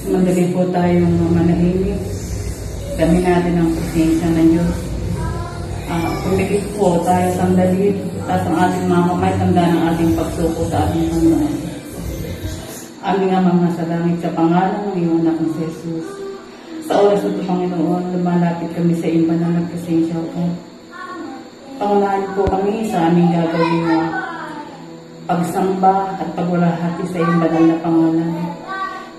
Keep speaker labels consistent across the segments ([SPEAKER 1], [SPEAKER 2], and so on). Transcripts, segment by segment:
[SPEAKER 1] Madali po tayong manahimik. Dami natin ang presensya ng Diyos. Pumikit po tayo sandali, tapos ang ating mga kamay, tanda ng ating pagsuko sa ating Panginoon. Aming Amang nasa langit, sa pangalan ng iyong anak ng Jesus. Sa oras na ito, Panginoon, lumalapit kami sa iyo na nagpresensya ko. Pangunahan po kami sa aming gagawin na pagsamba at pagwalahati sa iyong banal na pangalan.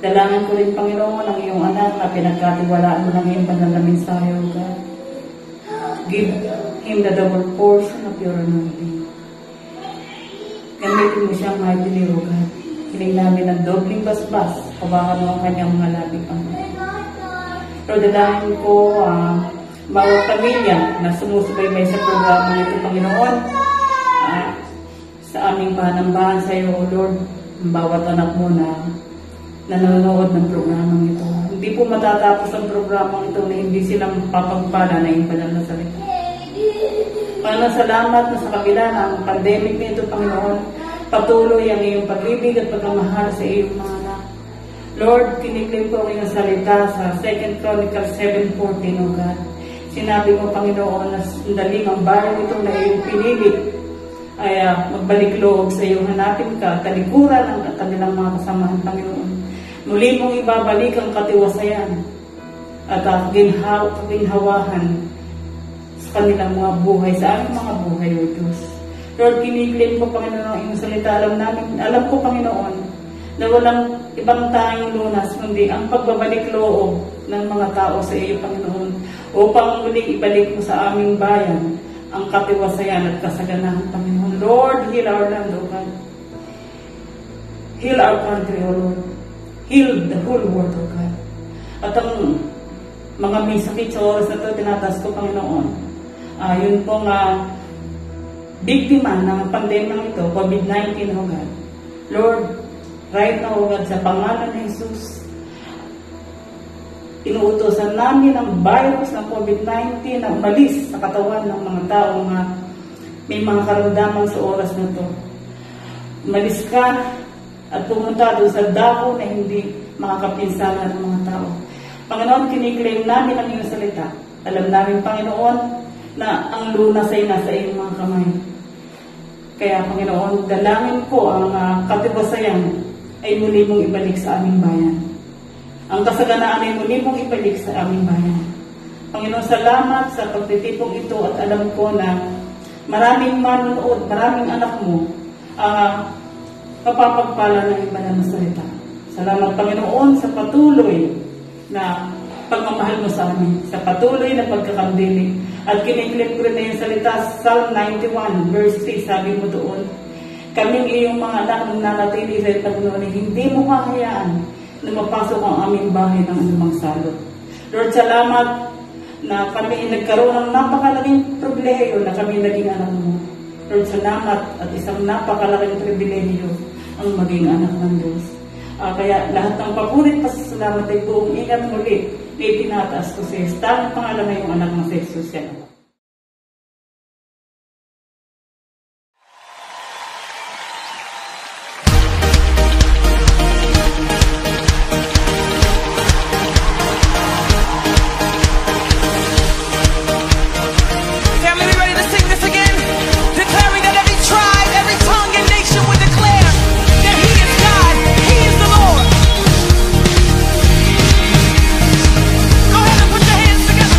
[SPEAKER 1] Dalangin ko rin, Panginoon, ang iyong anak na pinagkatiwalaan mo ng iyong banal na mensahe, O God. Give him the double portion of your anointing. Gamitin mo siyang mightily, O God. Hiling namin ng dobling basbas, kabakan mo ang kanyang mga labi, Panginoon. Pero dalangin ko bawat pamilya na sumusubaybay sa programa nito, Panginoon, sa aming panambahan sa iyo, O Lord, ang bawat anak mo na nanonood ng programang ito. Hindi po matatapos ang programang ito na hindi sila mapapagpala na yung banal na salita. Panginoon, salamat na sa kabila ng pandemic nito, Panginoon, patuloy ang iyong pag-ibig at pagmamahal sa iyong mga anak. Lord, kiniklaim po ang iyong salita sa 2 Chronicles 7:14, O God. Sinabi mo, Panginoon, na sandaling ang bayan ito na iyong pinili ay magbalik loob sa iyo, hanapin ka, talikuran ang kanilang mga kasamahan, Panginoon. Muli mong ibabalik ang katiwasayan at ginhawahan sa kanilang mga buhay, sa aming mga buhay, O Diyos. Lord, kiniklaim ko, Panginoon, ang iyong salita. Alam ko, Panginoon, na walang ibang tanging lunas, kundi ang pagbabalik loob ng mga tao sa iyo, Panginoon, upang muling ibalik mo sa aming bayan ang katiwasayan at kasaganahan, Panginoon. Lord, heal our land, O God. Heal our country, O Lord. Heal the whole world, O God. At ang mga may sakit sa oras na ito, tinatas ko, Panginoon. Yun pong biktima ng pandemyang ito, COVID-19, O God. Lord, right now, O God, sa pangalan ng Jesus, inuutosan namin ang virus ng COVID-19 na umalis sa katawan ng mga tao na may mga karamdaman sa oras na ito. Umalis ka at pumunta doon sa dako na hindi makakapinsala ng mga tao. Panginoon, kiniklaim namin ang iyong salita. Alam namin, Panginoon, na ang lunas ay nasa iyong mga kamay. Kaya, Panginoon, dalangin ko ang katiwasayan ay muli mong ibalik sa aming bayan. Ang kasaganaan ay muli mong ibalik sa aming bayan. Panginoon, salamat sa pagtitipong ito at alam ko na maraming manonood, maraming anak mo kapapagpala ng iba na salita. Salamat, Panginoon, sa patuloy na pagmamahal mo sa amin, sa patuloy na pagkakandili. At kiniklip ko rin na yung salita, Psalm 91, verse 3, sabi mo doon, kaming iyong mga anak na nanatili sa Panginoon, hindi mo kahayaan na mapasok ang aming bahay ng anumang salot. Lord, salamat na kami nagkaroon ng napakalaking pribilehiyo na kami naging anak mo. Lord, salamat at isang napakalaking pribilehiyo ang maging anak ng Diyos. Kaya lahat ng papurit pasasalamat ay buong ingat muli na itinataas ko sa iyo. Tanging pangalan na yung anak ng Jesus yan.
[SPEAKER 2] Go ahead and put your hands together.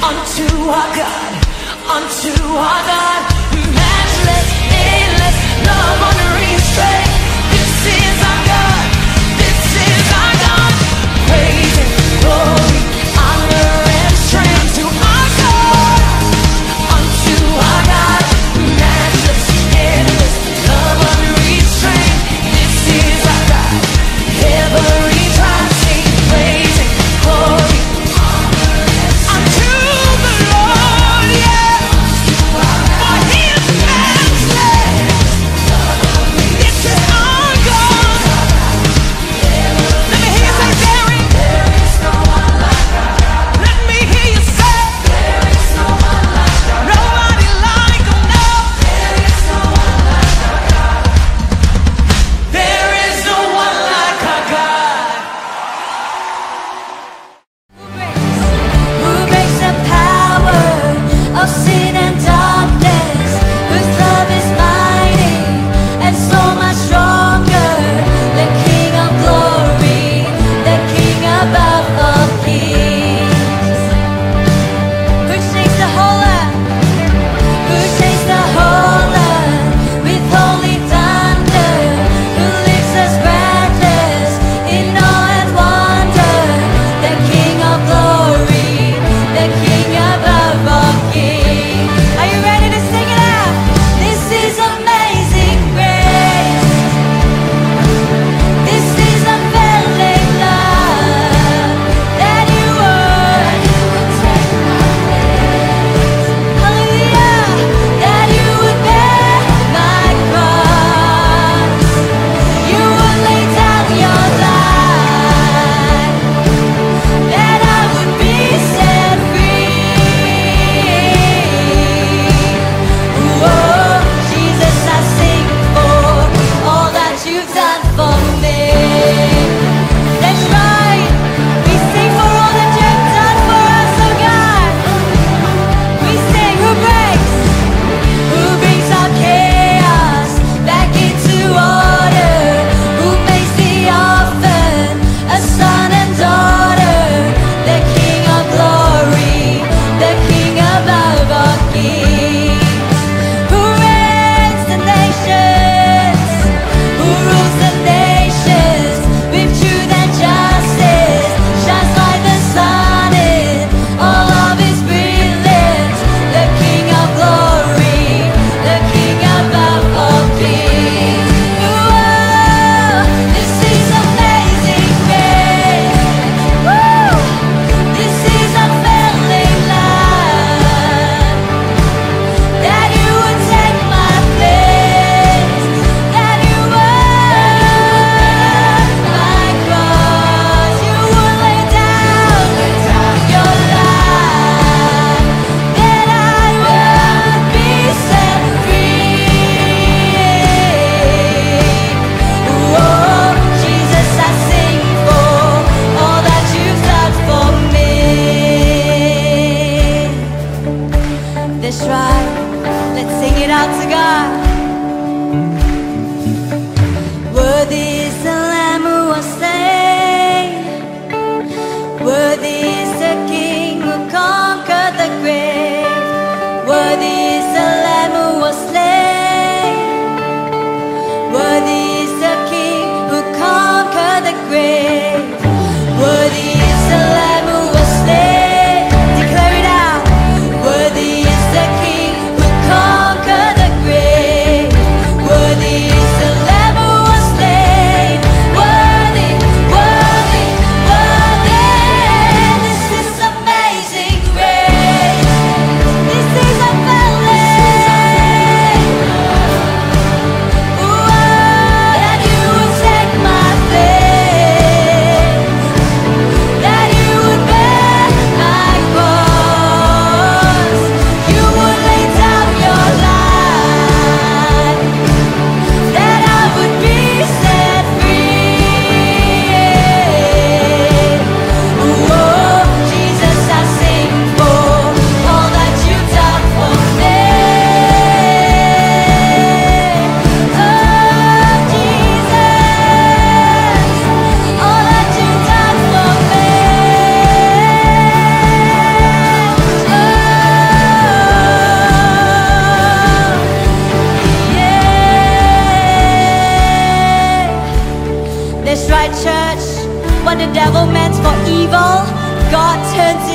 [SPEAKER 2] unto our God, unto our God. Matchless, endless, love unrestrained. This is our God, this is our God. Praise and glory, honor and strength to our God, unto our God. Matchless, endless, love unrestrained. This is our God. Every tribe sing praise and glory unto the Lord, yeah. For He is matchless.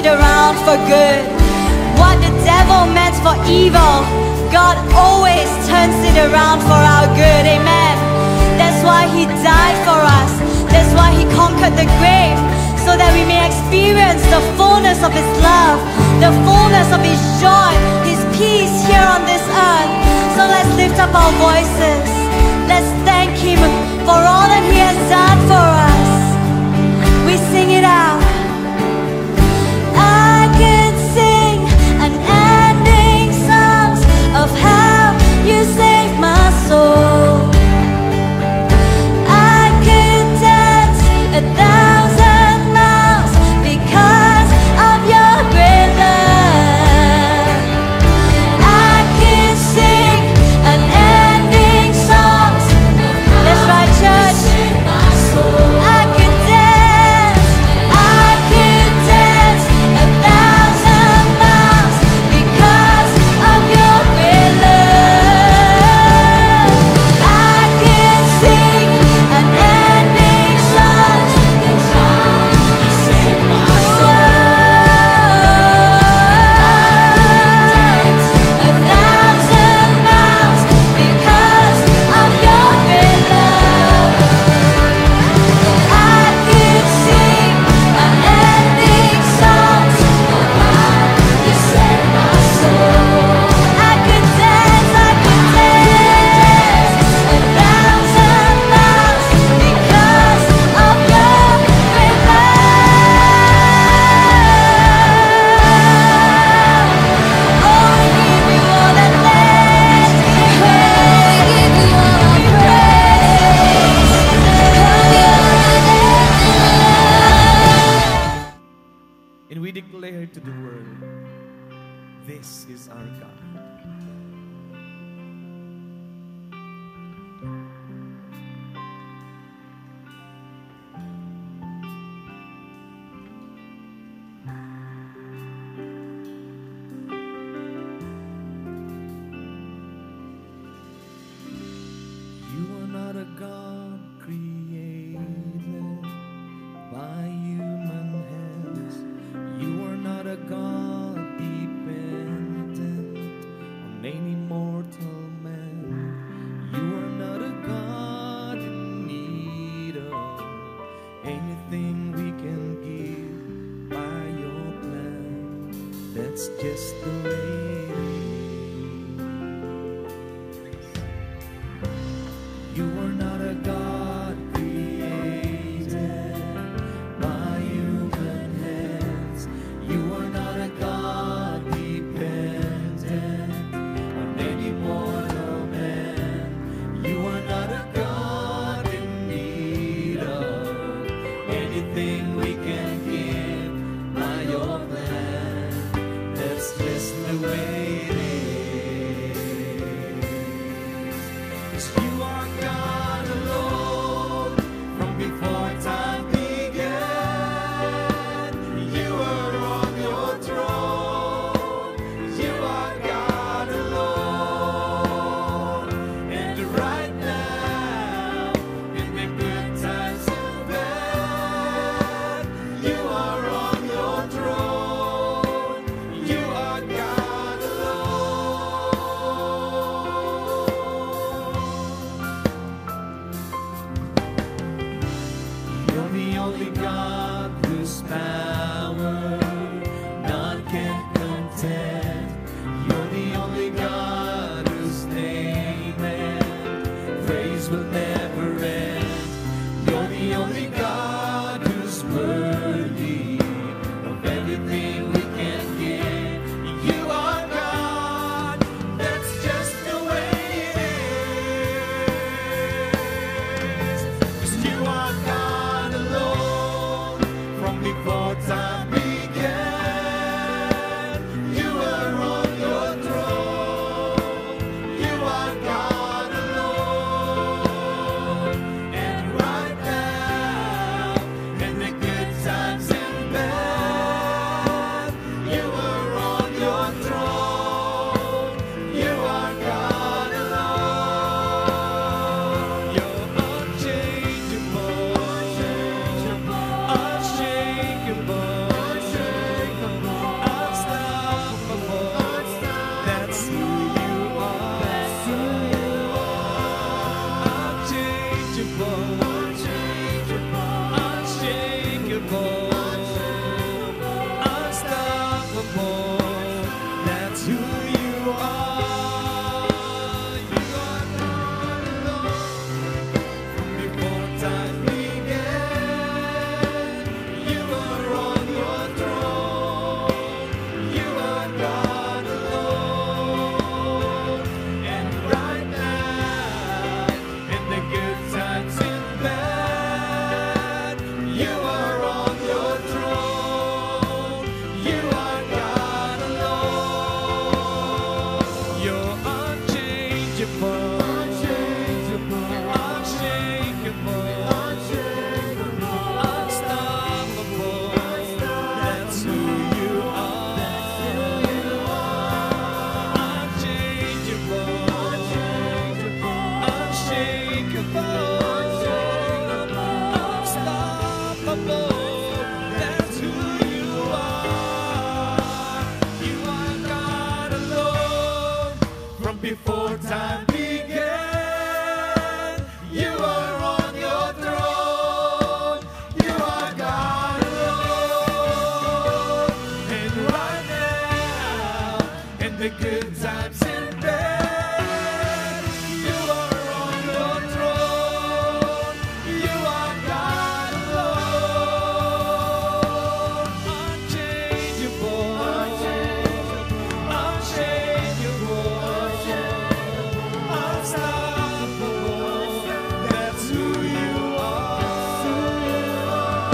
[SPEAKER 3] it around for good. What the devil meant for evil, God always turns it around for our good. Amen. That's why He died for us. That's why He conquered the grave, so that we may experience the fullness of His love, the fullness of His joy, His peace here on this earth. So let's lift up our voices. Let's thank Him for all that He has done for us. We sing it out. I could sing unending songs of how You saved my soul. I could dance 1,000 miles because of Your great love. I could sing unending songs. That's right, church. I could dance 1,000 miles because of Your great love. I could sing unending songs. You saved my soul. 1,000 miles because of Your great love. I could sing unending songs. You saved my soul. I could dance 1,000 miles because of Your great love. Oh, we give You all the thanks. We give You all the praise.
[SPEAKER 4] And we declare to the world, this is our God. You are not a God created by human hands. You are not a God dependent on any mortal man. You are not a God in need of anything we can give by Your plan. That's just the way it is. You are not a God created by human hands. You are not a God dependent on any mortal man. You are not a God in need of anything we can give by Your plan. That's just the way the good times and bad. You are on your throne. You are God alone. Unchangeable, unchangeable, unstoppable. That's who you are. Unchangeable,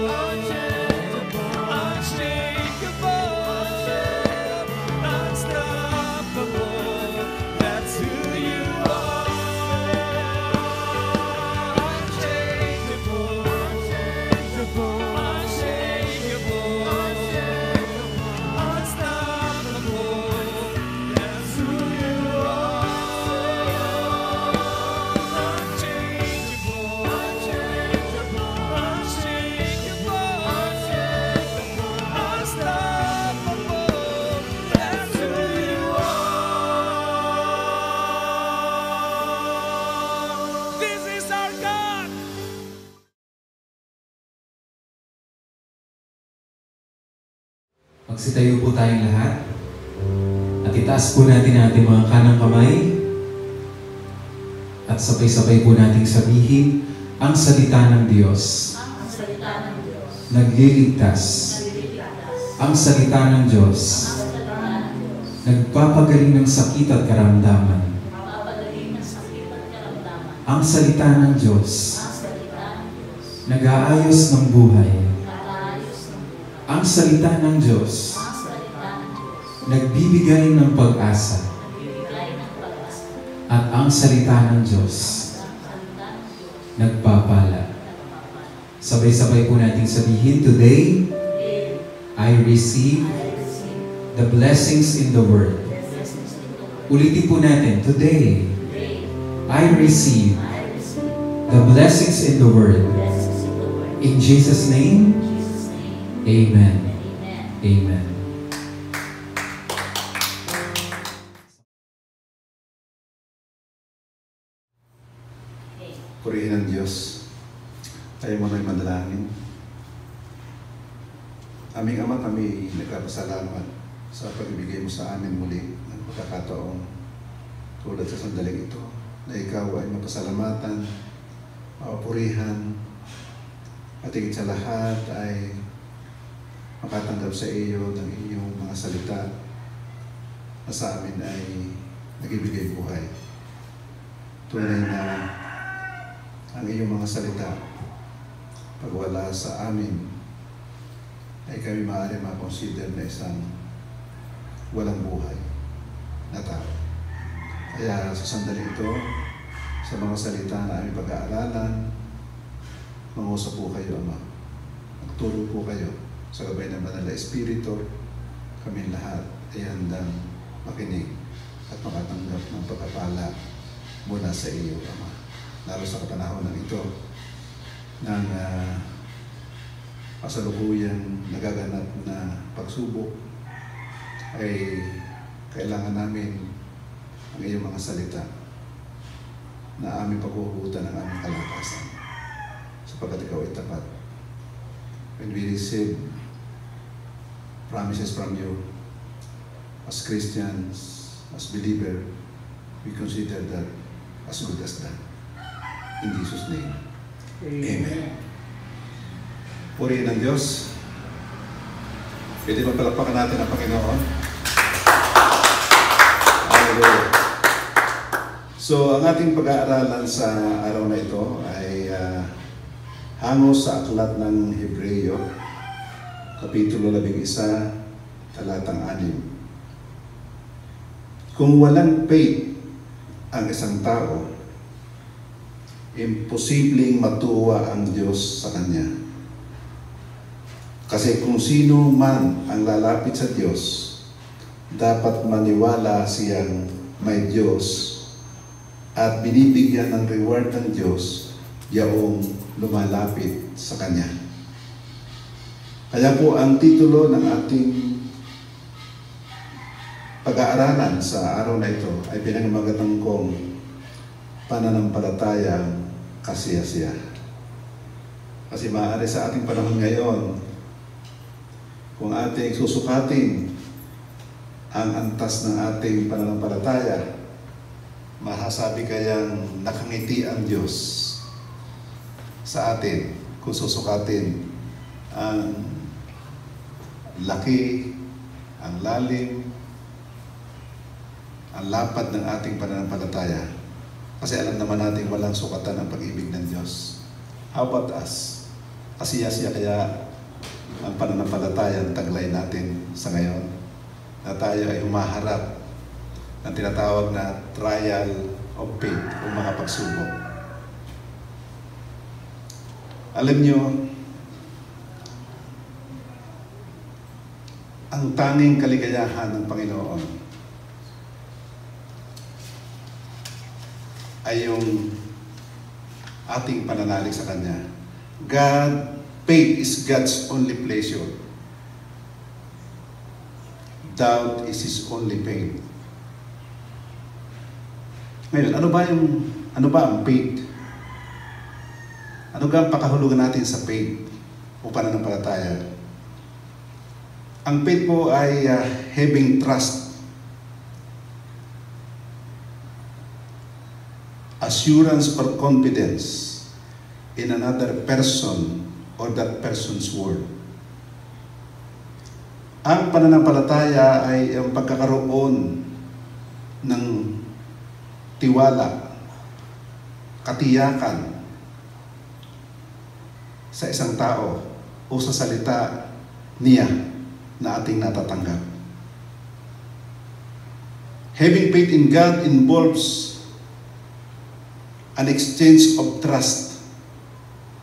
[SPEAKER 4] unstoppable. That's who you are. Unchangeable, unshakable, unstoppable. That's who you are. Unchangeable, unshakable, unstoppable. That's who you are. This is our God.
[SPEAKER 5] Magsitayo po tayong lahat at itaas po natin ang ating mga kanang kamay at sabay-sabay po nating sabihin ang salita ng Diyos. Nagliligtas. Ang salita ng Diyos. Nagpapagaling ng sakit at karamdaman. Ang salita ng Diyos. Nag-aayos ng buhay. Ang salita ng Diyos, nagbibigay ng pag-asa. At ang salita ng Diyos, nagpapala. Sabay-sabay po nating sabihin, today, I receive the blessings in the Word. Ulitin po natin, today, I receive the blessings in the Word. In Jesus' name, Amen. Amen.
[SPEAKER 6] Purihin ang Diyos. Tayo muna ay manalangin. Aming Ama, kami nagpapasalamat sa pagbibigay mo sa amin muli ng pagkakataon tulad sa sandaling ito na ikaw ay mapasalamatan, mapurihan, at higit sa lahat ay makatanggap sa iyo ng iyong mga salita na sa amin ay nagbibigay buhay. Tunay na ang iyong mga salita, pag wala sa amin, ay kami maaari makonsider na isang walang buhay na tao. Kaya sa sandali ito, sa mga salita na aming pag-aaralan, mangusap po kayo, Ama. Magturo po kayo sa gabay ng Banal na Espiritu. Kami lahat ay handang makinig at makatanggap ng pagpapala mula sa iyo, Ama. Lalo sa kapanahon ng ito ng kasalukuyang nagaganap na pagsubok, ay kailangan namin ang iyong mga salita na aming paghuhugutan ng aming kalakasan, sapagkat ikaw ay tapat. When we receive promises from you, as Christians, as believer, we consider that as good as done. In Jesus' name, Amen. Purihin ng Diyos. Pwede ba palakpakan natin ang Panginoon? Hallelujah. So, ang ating pag-aaralan sa araw na ito ay hango sa aklat ng Hebreo, Kapitulo 11, talatang 6. Kung walang faith ang isang tao, imposibleng matuwa ang Diyos sa kanya. Kasi kung sino man ang lalapit sa Diyos, dapat maniwala siyang may Diyos at binibigyan ng reward ng Diyos yaong lumalapit sa Kanya. Kaya po ang titulo ng ating pag-aaralan sa araw na ito ay pinangamagatang kong pananampalatayang kasiyasiya. Kasi maaari sa ating panahon ngayon, kung ating susukatin ang antas ng ating pananampalataya, masasabi kayang nakangiti ang Diyos sa atin kung susukatin ang laki, ang lalim, ang lapad ng ating pananampalataya. Kasi alam naman natin walang sukatan ang pag-ibig ng Diyos. How about us? Kasiya-siya kaya ang pananampalataya ang taglay natin sa ngayon, na tayo ay humaharap ng tinatawag na trial of faith o mga pagsubok. Alam nyo, ang tanging kaligayahan ng Panginoon ay yung ating pananalig sa Kanya. Faith is God's only pleasure. Doubt is His only pain. Ngayon, ano ba ang faith? Ano ba ang pakahulugan natin sa faith o pananampalataya? Ang faith po ay having trust, assurance or confidence in another person or that person's word. Ang pananampalataya ay ang pagkakaroon ng tiwala, katiyakan sa isang tao o sa salita niya na ating natatanggap. Having faith in God involves an exchange of trust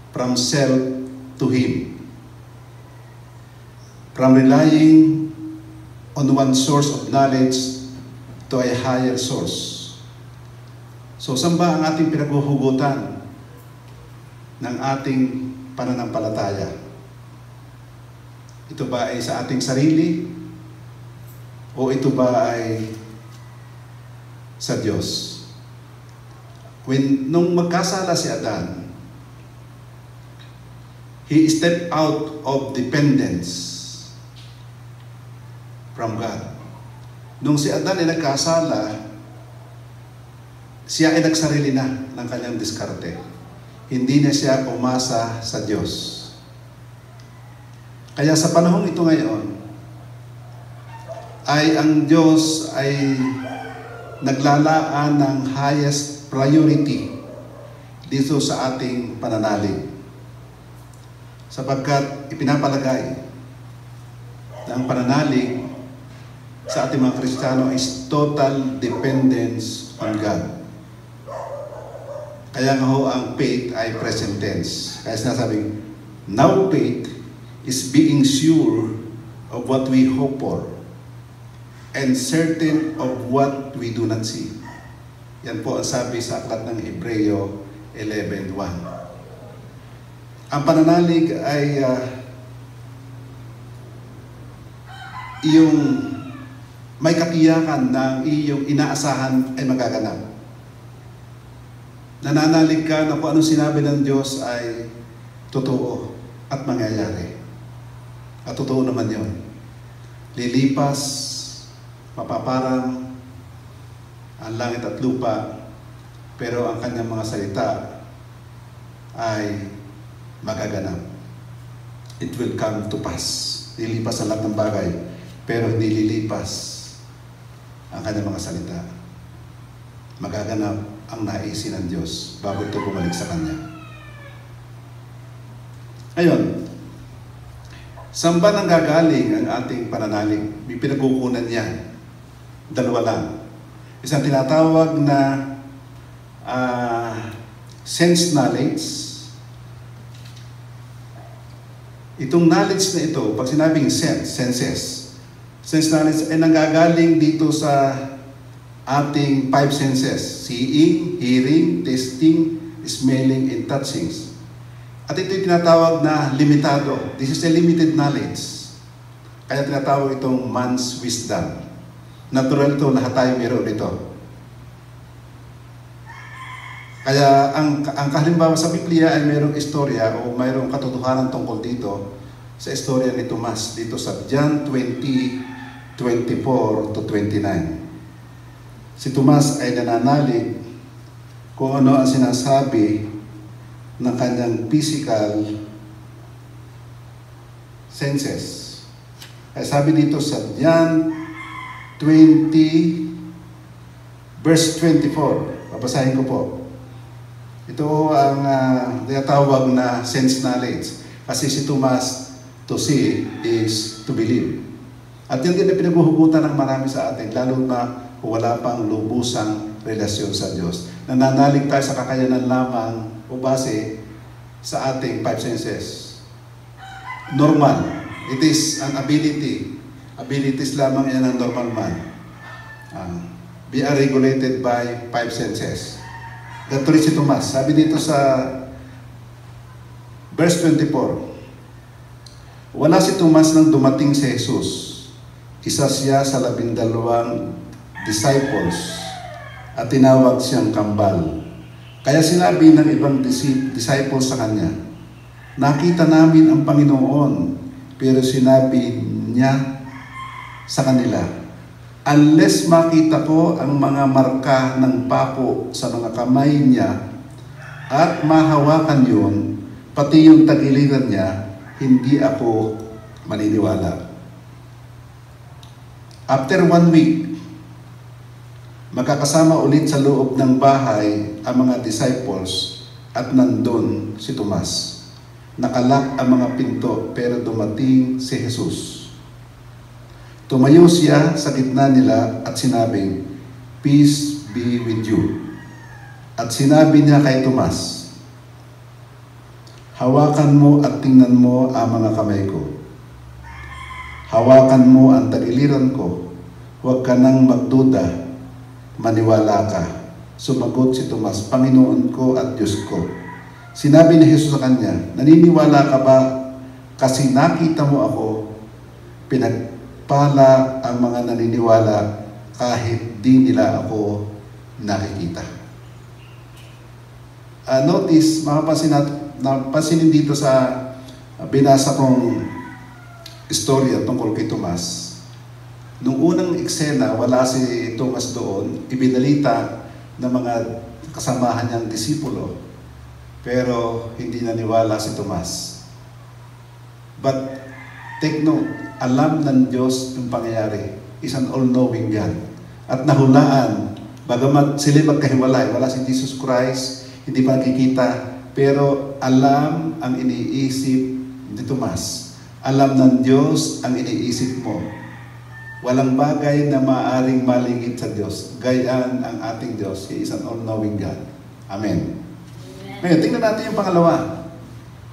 [SPEAKER 6] from self to Him. From relying on one source of knowledge to a higher source. So, saan ba ang ating pinaghuhugutan ng ating pananampalataya? Ito ba ay sa ating sarili? O ito ba ay sa Diyos? Nung magkasala si Adan, he stepped out of dependence from God. Nung si Adan ay nagkasala, siya ay nagsarili na ng kanyang diskarte. Hindi na siya umasa sa Diyos. Kaya sa panahong ito ngayon, ay ang Diyos ay naglalaan ng highest priority dito sa ating pananalig. Sapagkat ipinapalagay na ang pananalig sa ating mga Kristiyano is total dependence on God. Kaya nga ho ang faith ay present tense. Kaya sinasabing, now faith is being sure of what we hope for and certain of what we do not see. Yan po ang sabi sa aklat ng Hebreo 11:1. Ang pananalig ay yung may katiyakan na iyong inaasahan ay magaganap. Nananalig ka na kung anong sinabi ng Diyos ay totoo at mangyayari. At totoo naman yun. Lilipas, mapaparang ang langit at lupa, pero ang kanyang mga salita ay magaganap. It will come to pass. Lilipas ang lahat ng bagay, pero hindi lilipas ang kanyang mga salita. Magaganap ang naisin ng Diyos bago ito bumalik sa Kanya. Ngayon, saan ba nanggagaling ang ating pananalig? May pinagkukunan yan. Dalawa lang. Isang tinatawag na sense knowledge. Itong knowledge na ito, pag sinabing senses knowledge ay nanggagaling dito sa ating 5 senses. Seeing, hearing, tasting, smelling, and touching. At ito'y tinatawag na limitado. This is a limited knowledge. Kaya tinatawag itong man's wisdom. Natural ito, lahat tayo mayroon ito. Kaya ang kahalimbawa sa Biblia ay mayroong istorya o mayroong katotohanan tungkol dito sa istorya ni Tomas dito sa John 20 24 to 29. Si Tomas ay nananalig kung ano ang sinasabi ng kanyang physical senses. Ay sabi dito sa John 20 verse 24. Babasahin ko po. Ito ang tinatawag na sense knowledge. Kasi si Tomas, to see is to believe. At yun din ang pinaghuhugutan ng marami sa atin, lalo na kung wala pang lubusang relasyon sa Diyos. Nananalig tayo sa kakayanan lamang o base sa ating five senses. Normal. It is an ability. Abilities lamang yan ng normal man. We are regulated by five senses. Ganito rin si Tomas. Sabi dito sa verse 24, wala si Tomas nang dumating si Jesus. Isa siya sa 12 disciples at tinawag siyang kambal. Kaya sinabi ng ibang disciples sa kanya, nakita namin ang Panginoon, pero sinabi niya sa kanila, unless makita ko ang mga marka ng pako sa mga kamay niya at mahawakan yun, pati yung tagiliran niya, hindi ako maniniwala. After 1 week, magkakasama ulit sa loob ng bahay ang mga disciples at nandun si Tomas. Nakalak ang mga pinto pero dumating si Jesus. Tumayo siya sa gitna nila at sinabing, peace be with you. At sinabi niya kay Tomas, hawakan mo at tingnan mo ang mga kamay ko. Hawakan mo ang tagiliran ko. Huwag ka nang magduda. Maniwala ka. Sumagot si Tomas, Panginoon ko at Diyos ko. Sinabi ni Jesus sa kanya, naniniwala ka ba kasi nakita mo ako? Pinagpala ang mga naniniwala kahit di nila ako nakikita. Notice, mapapansinin dito sa binasa kong istorya tungkol kay Tomas. Nung unang eksena, wala si Tomas doon, ibinalita ng mga kasamahan niyang disipulo, pero hindi naniwala si Tomas. But take note, alam ng Diyos yung pangyayari. Is an all-knowing God. At nahulaan, bagamat sila magkahiwalay, wala si Jesus Christ, hindi pa nakikita, pero alam ang iniisip ni Tomas. Alam ng Diyos ang iniisip mo. Walang bagay na maaaring malingit sa Diyos. Gayaan ang ating Diyos. He is an all-knowing God. Amen. Ngayon, tingnan natin yung pangalawa.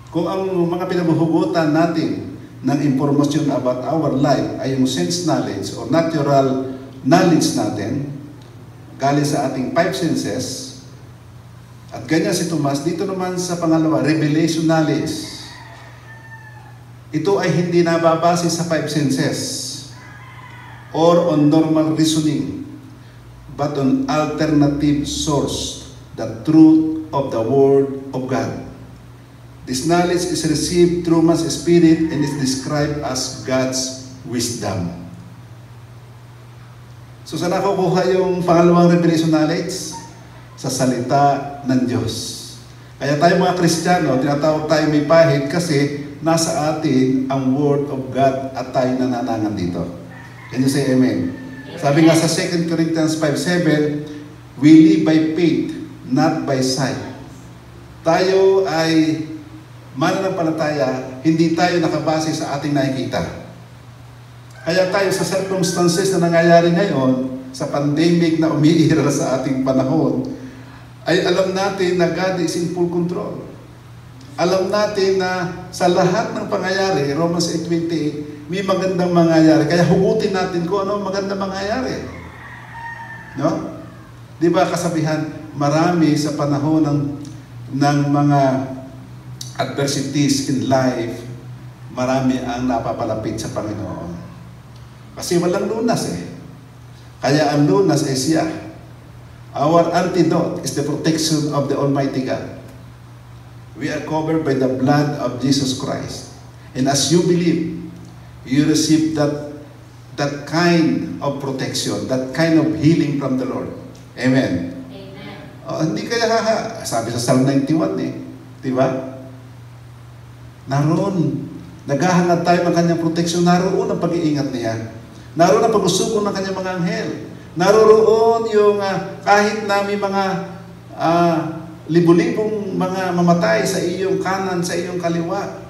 [SPEAKER 6] Kung ang mga pinabuhugutan natin ng impormasyon about our life ay yung sense knowledge or natural knowledge natin, galing sa ating five senses, at ganyan si Tomas, dito naman sa pangalawa, revelation knowledge. Ito ay hindi nababase sa five senses or on normal reasoning, but on alternative source, the truth of the Word of God. This knowledge is received through man's spirit and is described as God's wisdom. So saan nakukuha yung pangalawang revelation knowledge? Sa salita ng Diyos. Kaya tayo mga Kristiyano, tinatawag tayo may pahid kasi nasa atin ang Word of God at tayo nananangan dito. Can you say amen? Sabi nga sa 2 Corinthians 5:7, we live by faith, not by sight. Tayo ay mananampalataya, hindi tayo nakabase sa ating nakikita. Kaya tayo sa circumstances na nangyayari ngayon, sa pandemic na umiira sa ating panahon, ay alam natin na God is in full control. Alam natin na sa lahat ng pangyayari, Romans 8:28, may magandang mangyayari. Kaya hugutin natin kung ano magandang mangyayari. No? Di ba kasabihan, marami sa panahon ng mga adversities in life, marami ang napapalapit sa Panginoon. Kasi walang lunas eh. Kaya ang lunas ay siya. Our antidote is the protection of the Almighty God. We are covered by the blood of Jesus Christ. And as you believe, you receive that that kind of protection, that kind of healing from the Lord. Amen. Hindi kaya sabi sa Psalm 91 di ba? Naroon, naghahangad tayo ng kanyang proteksyon, naroon ang pag-iingat niya. Naroon ang pag-usukong ng kanyang mga anghel. Naroon yung kahit na may mga libu-libong mga mamatay sa iyong kanan, sa iyong kaliwa,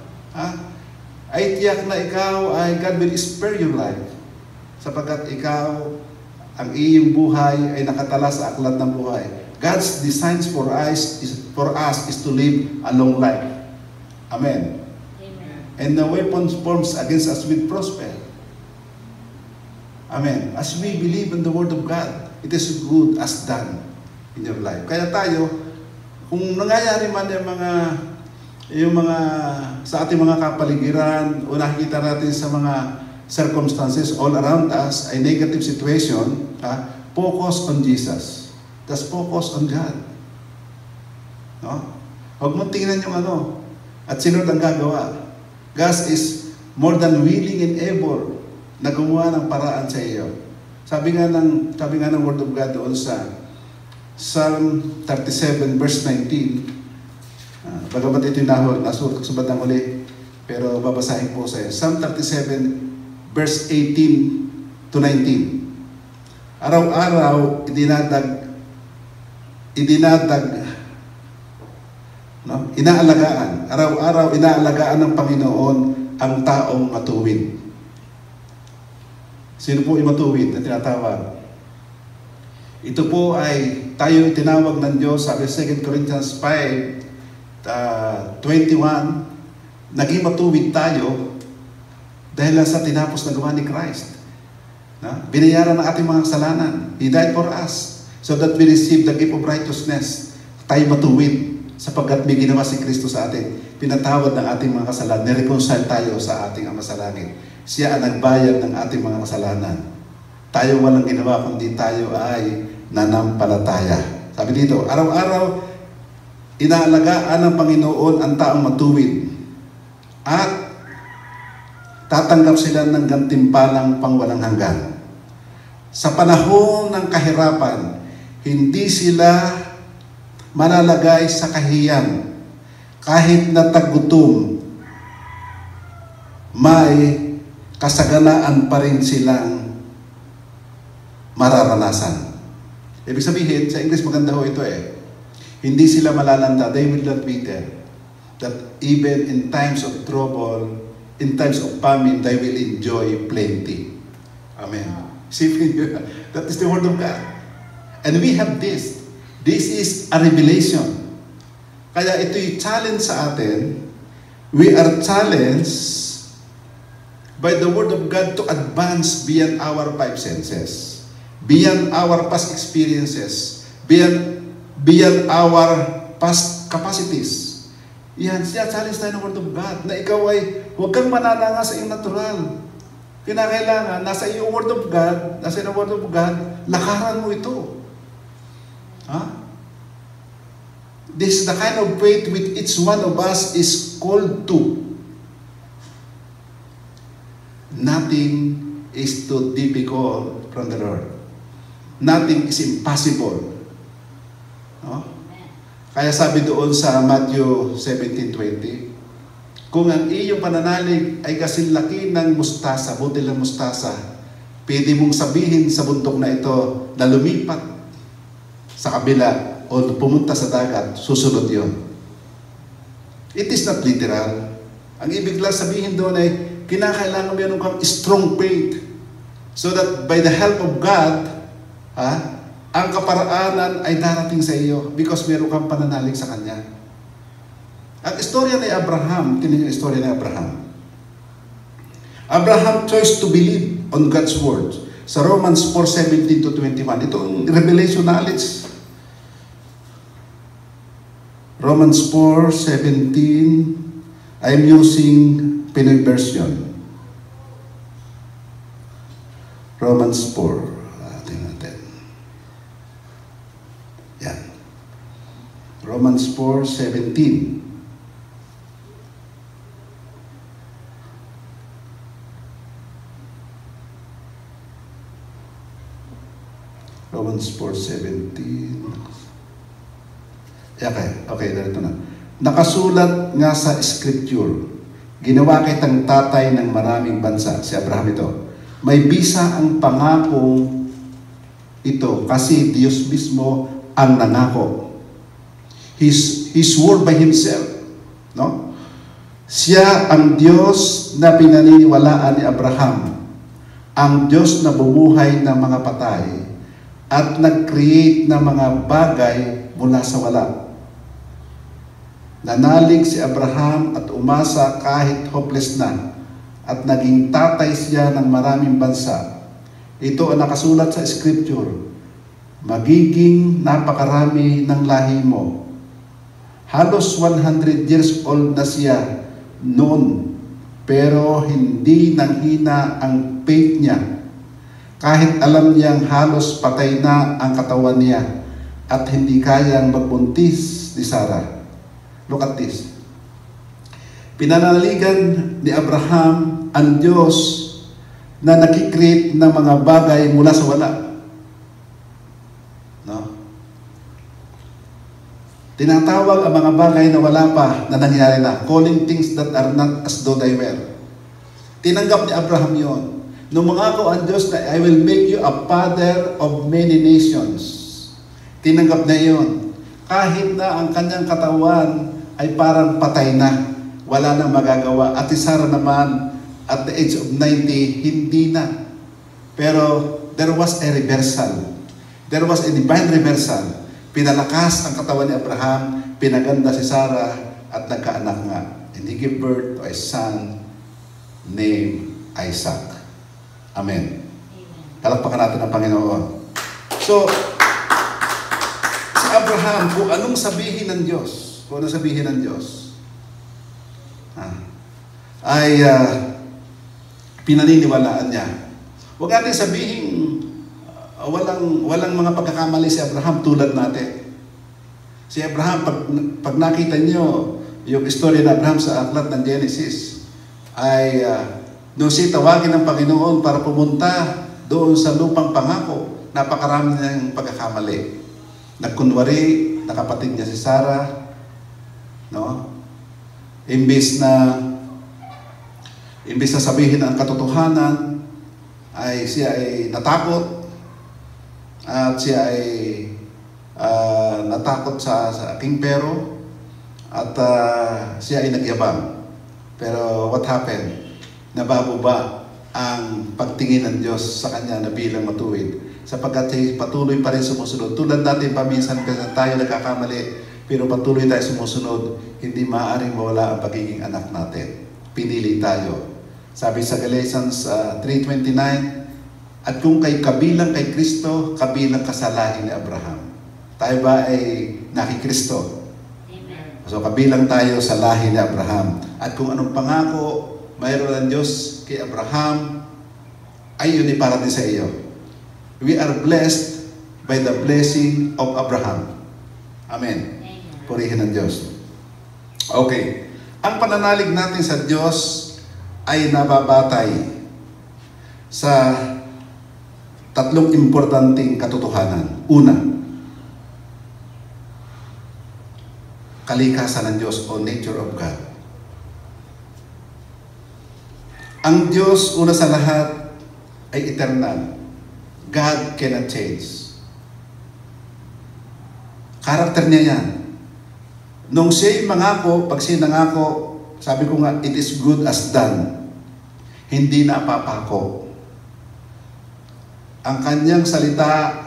[SPEAKER 6] ay tiyak na ikaw ay God will spare your life. Sapagkat ikaw, ang iyong buhay ay nakatala sa aklat ng buhay. God's designs for us is to live a long life. Amen. And the weapons formed against us will prosper. Amen. As we believe in the Word of God, it is good as done in your life. Kaya tayo, kung nangyayari man yung mga sa ating mga kapaligiran o nakikita natin sa mga circumstances all around us, ay negative situation, focus on Jesus. Just focus on God. No? Huwag mong tingnan yung at sino ang gagawa. God is more than willing and able na gumawa ng paraan sa iyo. Sabi nga ng Word of God doon sa Psalm 37 verse 19. Bagamat ito nasulat ko sa bandang huli, pero babasahin po sa iyo. Psalm 37 verse 18 to 19. Araw-araw inaalagaan. Araw-araw inaalagaan ng Panginoon ang taong matuwid. Sino po yung matuwid na tinatawag? Ito po ay tayo tinawag ng Diyos, sabi 2 Corinthians 5:21, naging matuwid tayo dahil lang sa tinapos na gawa ni Christ. Binayaran ng ating mga kasalanan. He died for us so that we receive the gift of righteousness. Tayo matuwid sapagkat may ginawa si Kristo sa atin. Pinatawad ng ating mga kasalanan. Nireconcile tayo sa ating Ama sa Langit. Siya ang nagbayad ng ating mga kasalanan. Tayo walang ginawa kundi tayo ay nanampalataya. Sabi dito, araw-araw inaalagaan ng Panginoon ang taong matuwid at tatanggap sila ng gantimpalang pangwalang hanggan. Sa panahon ng kahirapan, hindi sila malalagay sa kahiyan. Kahit na tagutom, may kasaganaan pa rin silang mararanasan. Ibig sabihin, sa English maganda ho ito Hindi sila malalanta. They will not be there. That even in times of trouble, in times of famine, they will enjoy plenty. Amen. That is the Word of God. And we have this. This is a revelation. Kaya ito'y challenge sa atin. We are challenged by the Word of God to advance beyond our five senses, beyond our past experiences, beyond our past capacities. Yan, siya challenge tayo ng Word of God na ikaw ay huwag kang manananga sa iyong natural. Kinakailangan, nasa iyong Word of God, nasa iyong Word of God, lakaran mo ito. This is the kind of faith which each one of us is called to. Nothing is too difficult from the Lord. Nothing is impossible. Kaya sabi doon sa Matthew 17:20, kung ang iyong pananalig ay kasing laki ng mustasa, butil ng mustasa, pwede mong sabihin sa bundok na ito na lumipat sa kabila o pumunta sa dagat, susunod yun. It is not literal. Ang ibig lang sabihin doon ay kinakailangan meron kang strong faith so that by the help of God, ang kaparaanan ay darating sa iyo because meron kang pananalig sa Kanya. Ang istorya ni Abraham, tingnan niyo yung istorya ni Abraham. Abraham chose to believe on God's word. Sa Romans 4:17 to 21, ito ang revelation knowledge. Romans 4:17, I'm using Pinoy version. Romans 4. Tingnan natin. Yan. Romans 4:17. Romans 4:17. Okay, narito na. Nakasulat nga sa Scripture, ginawa kitang tatay ng maraming bansa. Si Abraham ito. May bisa ang pangakong ito kasi Diyos mismo ang nangako. He swore by himself. No? Siya ang Diyos na pinaniniwalaan ni Abraham. Ang Diyos na bumuhay ng mga patay at nag-create ng mga bagay mula sa wala. Nanalig si Abraham at umasa kahit hopeless na at naging tatay siya ng maraming bansa. Ito ang nakasulat sa Scripture. Magiging napakarami ng lahi mo. Halos 100 years old na siya noon, pero hindi nanghina ang faith niya. Kahit alam niyang halos patay na ang katawan niya at hindi kayang magbuntis ni Sarah. Look at this. Pinanaligan ni Abraham ang Diyos na nakikreate ng mga bagay mula sa wala. No? Tinatawag ang mga bagay na wala pa na nangyari na, calling things that are not as though they were. Tinanggap ni Abraham yon. Nung mangako ang Diyos na I will make you a father of many nations. Tinanggap niya yon. Kahit na ang kanyang katawan ay parang patay na, wala nang magagawa. At si Sarah naman, at the age of 90, hindi na. Pero there was a reversal. There was a divine reversal. Pinalakas ang katawan ni Abraham, pinaganda si Sarah, at nagkaanak nga. And he gave birth to a son named Isaac. Amen. Palakpakan natin ang Panginoon. So, si Abraham, kung anong sabihin ng Diyos, ay pinaniniwalaan niya. Huwag natin sabihin, walang mga pagkakamali si Abraham tulad natin. Si Abraham, pag nakita niyo yung istorya ng Abraham sa aklat ng Genesis, ay nung siya tawagin ng Panginoon para pumunta doon sa lupang pangako, napakarami niyang pagkakamali. Nagkunwari, nakapatid niya si Sarah, no? Imbis na sabihin ang katotohanan, ay siya ay natakot, at siya ay natakot sa king Pero, at siya ay nagyabang. Pero what happened? Nabababa ang pagtingin ng Diyos sa kanya na bilang matuwid, sapagkat patuloy pa rin sumusunod. Tulad natin paminsan kasi tayo nagkakamali, pero patuloy tayo sumusunod, hindi maaaring mawala ang pagiging anak natin. Pinili tayo. Sabi sa Galatians 3:29, at kung kabilang kay Kristo, kabilang ka sa lahi ni Abraham. Tayo ba ay nakikristo? Amen. So kabilang tayo sa lahi ni Abraham. At kung anong pangako mayroon ng Diyos kay Abraham, ay yun ay para din sa iyo. We are blessed by the blessing of Abraham. Amen. Purihin ng Diyos. Okay. Ang pananalig natin sa Diyos ay nababatay sa tatlong importanteng katotohanan. Una, kalikasan ng Diyos o nature of God. Ang Diyos, una sa lahat, ay eternal. God cannot change. Karakter niya yan. Nung siya'y mangako, pag siya'y nangako, sabi ko nga, it is good as done. Hindi na papako. Ang kanyang salita,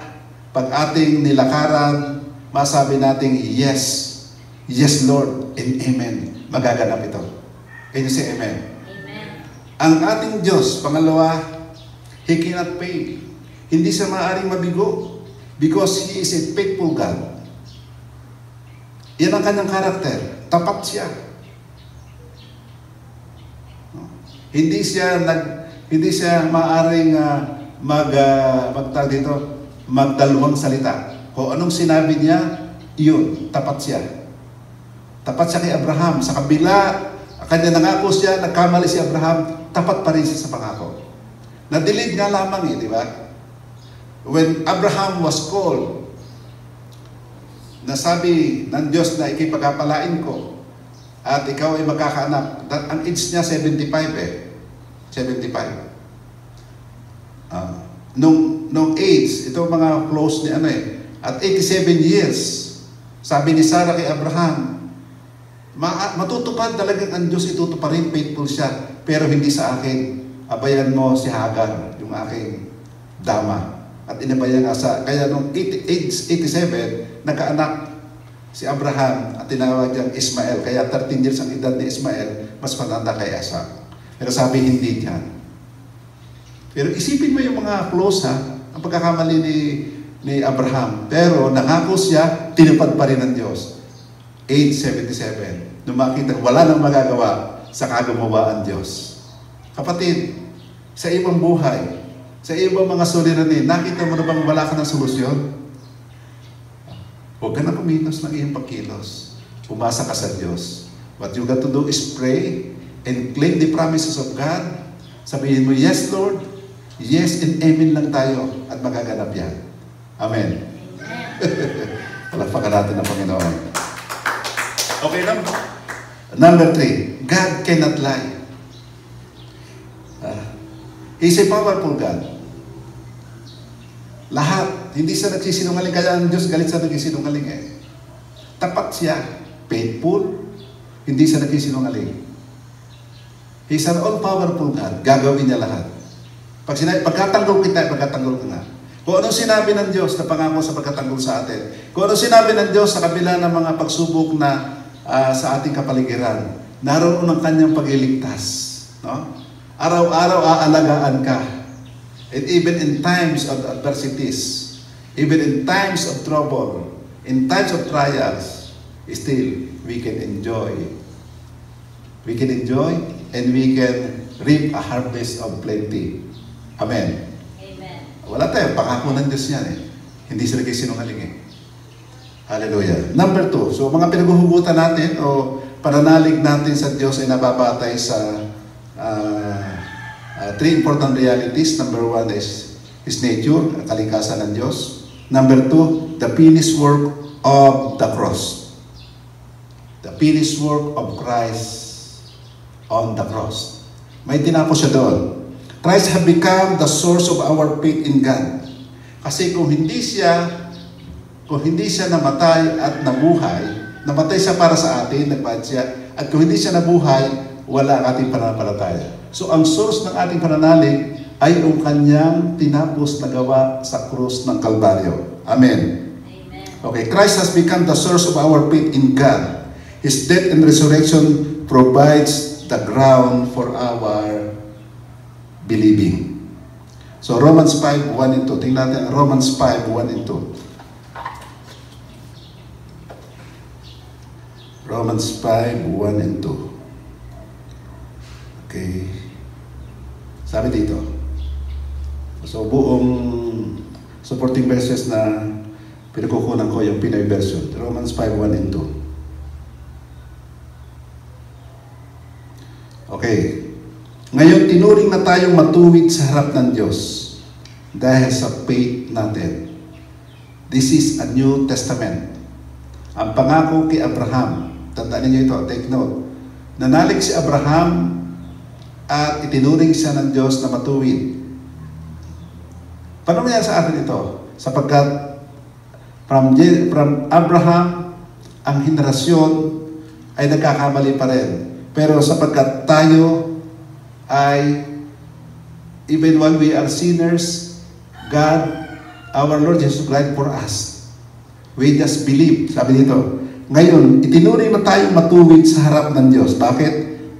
[SPEAKER 6] pag ating nilakaran, masabi nating, yes, yes Lord, and amen. Magaganap ito. Can you say amen? Amen. Ang ating Diyos, pangalawa, He cannot fail. Hindi siya maaaring mabigo because He is a faithful God. Yan ang kanyang karakter. Tapat siya. Hindi siya maaaring magdalawang salita. Kung anong sinabi niya, yun, tapat siya. Tapat siya kay Abraham. Sa kabila, kanya nangako siya, nagkamali si Abraham, tapat pa rin siya sa pangako. Na-delayed nga lamang di ba? when Abraham was called, nasabi ng Diyos na ikipagpapalain ko at ikaw ay magkakaanak. Ang age niya 75 eh. 75. Nung age, ito mga close ni ano eh, at 87 years, sabi ni Sarah kay Abraham, matutupad talagang ang Diyos, itutuparin, faithful siya, pero hindi sa akin. Abayan mo si Hagar, yung aking dama. At inabayan nga kaya nung age 87, nagkaanak si Abraham at tinawag niyang Ismael. Kaya 13 years ang edad ni Ismael, mas matanda kay Isaac. Pero sabi hindi diyan. Pero isipin mo yung mga close ang pagkakamali ni Abraham. Pero nangako siya, tinupad pa rin ng Diyos. Age 77. Nung makita, wala nang magagawa sa gumawa ang Diyos. Kapatid, sa ibang buhay, sa ibang mga suliranin, nakita mo na bang wala ka ng solusyon? Huwag ka na kumilos ng iyong pagkilos. Umasa ka sa Diyos. What you got to do is pray and claim the promises of God. Sabihin mo, yes Lord, yes and amen lang tayo at magaganap yan. Amen. Palakpakan natin ang Panginoon. Okay lang. Number 3, God cannot lie. He's a powerful God. Lahat, hindi siya nagsisinungaling. Kaya ang Diyos galit sa nagsisinungaling eh. Tapat siya, faithful, hindi siya nagsisinungaling. He's an all-powerful God. Gagawin niya lahat. Pag sinabi, pagkatanggol kita, pagkatanggol ka nga. Kung anong sinabi ng Diyos na pangako sa pagkatanggol sa atin. Kung anong sinabi ng Diyos sa kabila ng mga pagsubok na sa ating kapaligiran. Naroon ang kanyang pagliligtas. No? Araw-araw aalagaan ka. And even in times of adversities, even in times of trouble, in times of trials, still we can enjoy. We can enjoy and we can reap a harvest of plenty. Amen.
[SPEAKER 3] Amen.
[SPEAKER 6] Wala tayo, pangako ng Diyos yan eh. Hindi sila kayo sinungaling eh. Hallelujah. Number 2, so mga pinaghuhugutan natin o pananalig natin sa Diyos ay nababatay sa 3 important realities. Number 1 is His nature, ang kalikasan ng Diyos. Number 2, the finished work of the cross. The finished work of Christ on the cross. May tinapos siya doon. Christ have become the source of our faith in God. Kasi kung hindi siya namatay at namatay siya para sa atin, nagbayad siya, at kung hindi siya nabuhay, wala ang ating pananampalataya. So ang source ng ating pananalig ay ang kanyang tinapos na gawa sa krus ng Kalbaryo. Amen. Okay, Christ has become the source of our faith in God. His death and resurrection provides the ground for our believing. So Romans 5:1 and 2. Tingnan natin Romans 5:1 and 2. Romans 5:1 and 2. Okay. Sabi dito. So buong supporting verses na pinagkukunan ko yung Pinoy version. Romans 5:1 and 2. Okay. Ngayon, tinuring na tayong matuwid sa harap ng Diyos dahil sa faith natin. This is a New Testament. Ang pangako kay Abraham, tandaan niyo ito, take note. Nanalig si Abraham at itinuring siya ng Diyos na matuwid. Paano niya sa atin ito? Sapagkat from Abraham, ang henerasyon ay nagkakamali pa rin. Pero sapagkat tayo ay, even while we are sinners, God, our Lord Jesus Christ for us. We just believe. Sabi dito, ngayon, itinuring na tayong matuwid sa harap ng Diyos. Bakit?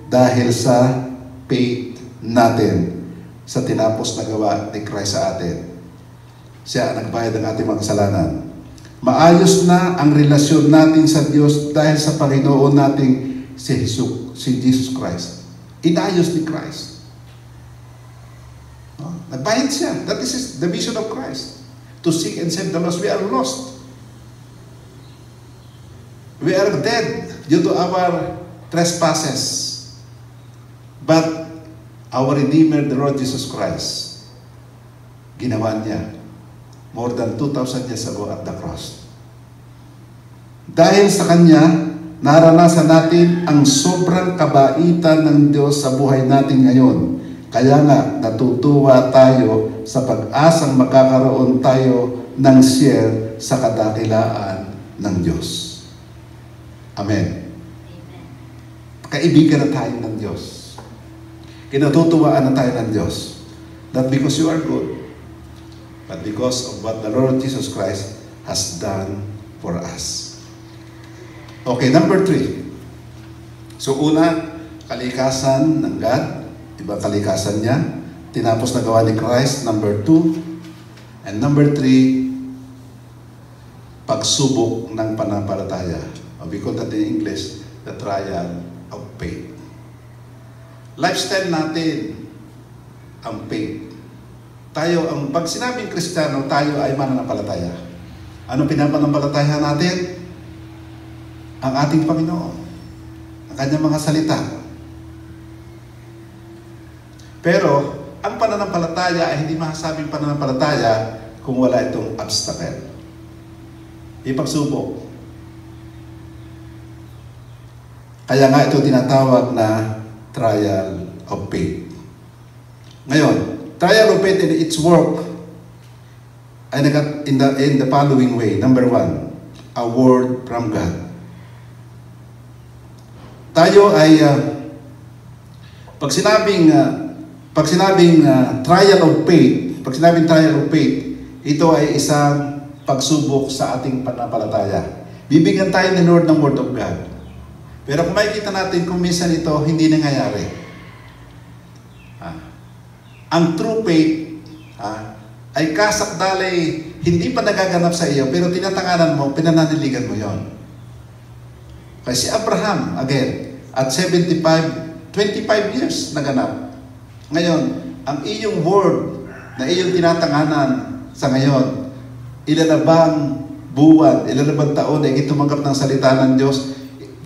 [SPEAKER 6] Dahil sa faith natin sa tinapos na gawa ni Christ sa atin. Siya ang nagbayad ng ating mga kasalanan. Maayos na ang relasyon natin sa Diyos dahil sa Panginoon nating si Jesus Christ. Inayos ni Christ. No? Nagbayad siya. That is the mission of Christ. To seek and save the lost. We are lost. We are dead due to our trespasses. But our Redeemer, the Lord Jesus Christ, ginawa niya more than 2,000 years ago at the cross. Dahil sa Kanya, naranasan natin ang sobrang kabaitan ng Diyos sa buhay natin ngayon. Kaya nga, natutuwa tayo sa pag-asang magkakaroon tayo ng share sa kadakilaan ng Diyos. Amen. Kaibigan na tayo ng Diyos. Kinatutuwaan na tayo ng Diyos. Not because you are good, but because of what the Lord Jesus Christ has done for us. Okay, number 3. So una, kalikasan ng God, ibang kalikasan niya, tinapos na gawa ni Christ. Number 2, and number 3, pagsubok ng pananampalataya. We call that in English, the trial of faith. Lifestyle natin ang faith. Tayo, pag sinabing Kristiyano, tayo ay mananampalataya. Ano pinapanampalataya natin? Ang ating Panginoon, ang Kanyang mga salita. Pero, ang pananampalataya ay hindi masasabing pananampalataya kung wala itong obstacle. Ipagsubok. Kaya nga ito tinatawag na trial of faith. Ngayon, trial of faith in its work ay in the following way. Number 1, a word from God. Tayo ay pag sinabing trial of faith, ito ay isang pagsubok sa ating pananampalataya. Bibigyan tayo ni Lord ng Word of God. Pero kung makikita natin kung minsan ito hindi nangyayari. Ang true faith ay kasakdalay hindi pa nagaganap sa iyo, pero tinatanganan mo, pinananiligan mo yon. Kasi si Abraham, again, at 25 years naganap. Ngayon, ang iyong word na iyong tinatanganan sa ngayon, ilan na bang buwan, ilan na bang taon ay tumanggap ng salita ng Diyos?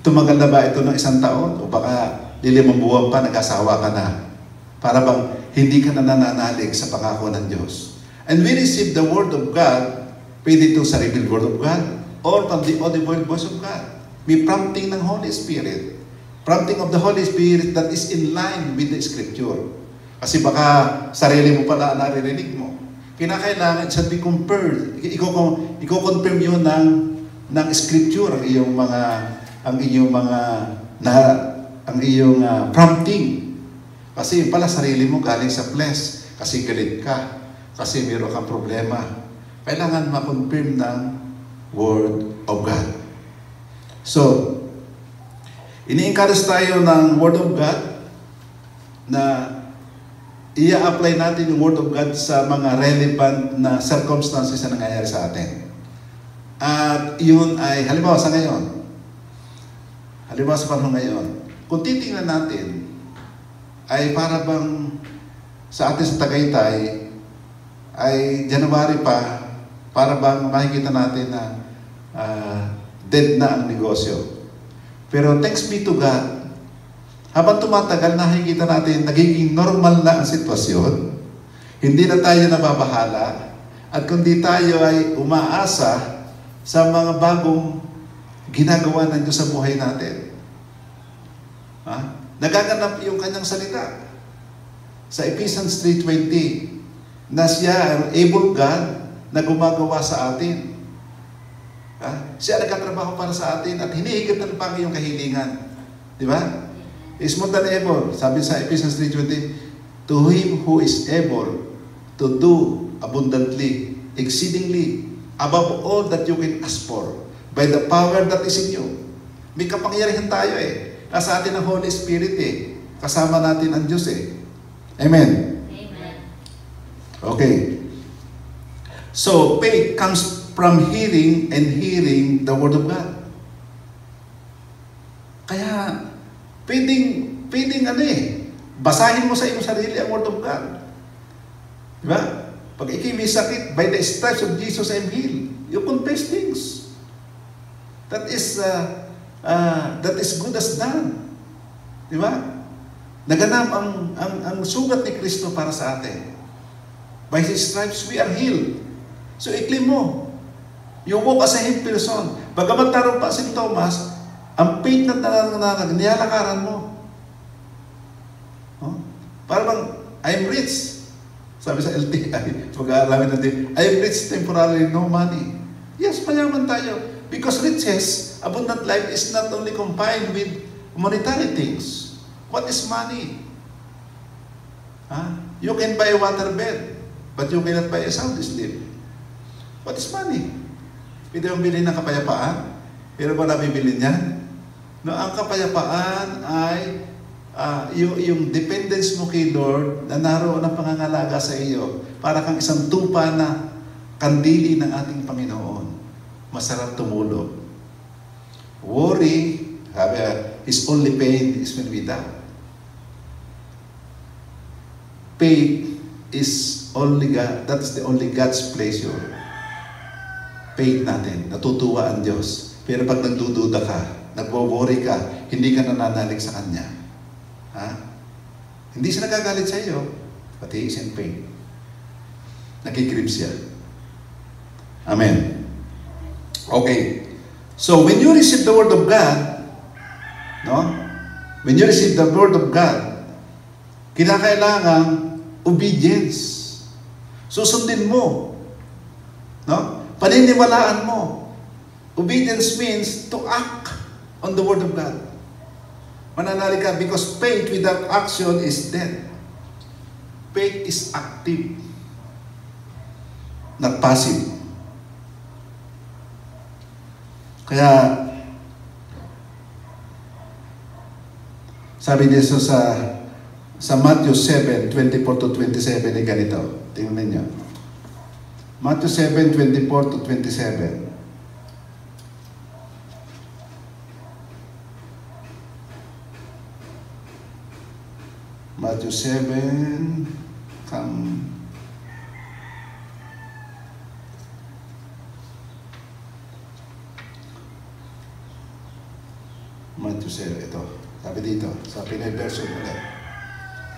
[SPEAKER 6] Tumagal na ba ito ng 1 taon? O baka 5 buwan pa, nag-asawa ka na? Para bang hindi ka na nananalig sa pangako ng Diyos? And we receive the Word of God, pwede ito sa revealed Word of God, or from the audible voice of God. May prompting ng Holy Spirit. Prompting of the Holy Spirit that is in line with the Scripture. Kasi baka sarili mo pala naririnig mo. Kinakailangan it should be compared. Iko-confirm yun ng Scripture ang iyong prompting. Kasi pala sarili mo galing sa flesh. Kasi galit ka. Kasi meron kang problema. Kailangan ma-confirm ng Word of God. So, ini-encourage tayo ng Word of God na i-apply natin yung Word of God sa mga relevant na circumstances na nangyayari sa atin. At yun ay, halimbawa sa ngayon, halimbawa sa panahon ngayon, kung titingnan natin, ay para bang sa atin sa Tagaytay, ay January pa, para bang makikita natin na dead na ang negosyo. Pero thanks be to God, habang tumatagal, nakikita natin, nagiging normal na ang sitwasyon. Hindi na tayo nababahala. At kundi tayo ay umaasa sa mga bagong ginagawa ng Diyos sa buhay natin. Nagaganap yung kanyang salita. Sa Ephesians 3:20, na siya ang able God na gumagawa sa atin. Siya nagkatrabaho para sa atin at hinihigatan pa ang iyong kahilingan. Di ba? Is more than able. Sabi sa Ephesians 3:20, to Him who is able to do abundantly, exceedingly, above all that you can ask for, by the power that is in you. May kapangyarihan tayo Nasa atin ang Holy Spirit Kasama natin ang Diyos Amen?
[SPEAKER 3] Amen.
[SPEAKER 6] Okay. So, faith comes from hearing and hearing the Word of God. Kaya, pwedeng basahin mo sa iyong sarili ang Word of God. Diba? Pag ikay may sakit, by the stripes of Jesus I am healed. You confess things. That is good as done. Diba? Naganap ang sugat ni Kristo para sa atin. By His stripes we are healed. So i-claim mo. You walk as a healed person. Bagamat naroon pa si Thomas, ang faith na nananganganan, niyalakaran mo. Oh? Para bang, I'm rich. Sabi sa LTI, pag-aalamin natin, I'm rich temporarily, no money. Yes, mayaman tayo. Because riches, abundant life is not only confined with monetary things. What is money? You can buy a waterbed, but you cannot buy a sound sleep. What is money? Pwede mong bilhin ng kapayapaan, pero ba nabibili niyan? No, ang kapayapaan ay yung dependence mo kay Lord na naroon ang pangangalaga sa iyo para kang isang tupa na kandili ng ating Panginoon. Masarap tumulog. Worry, his only pain is when we die. Faith is only God, that is the only God's pleasure. Faith natin, natutuwa ang Diyos. Pero pag nagdududa ka, nagwo-worry ka, hindi ka nananalig sa Kanya. Hindi siya nagagalit sa iyo, but He is in pain. Nakikrib siya. Amen. Okay. So, when you receive the Word of God, no? When you receive the Word of God, kinakailangan obedience. Susundin mo. No? Paniniwalaan mo. Obedience means to act on the Word of God. Mananali ka because faith without action is dead. Faith is active, not passive. Kaya, sabi niya sa Matthew 7, 24 to 27, ay ganito. Tingnan niyo. Matthew 7, 24 to 27. Matthew 7, Matthew 7, ito. Sabi dito, sa Pinay version ulit.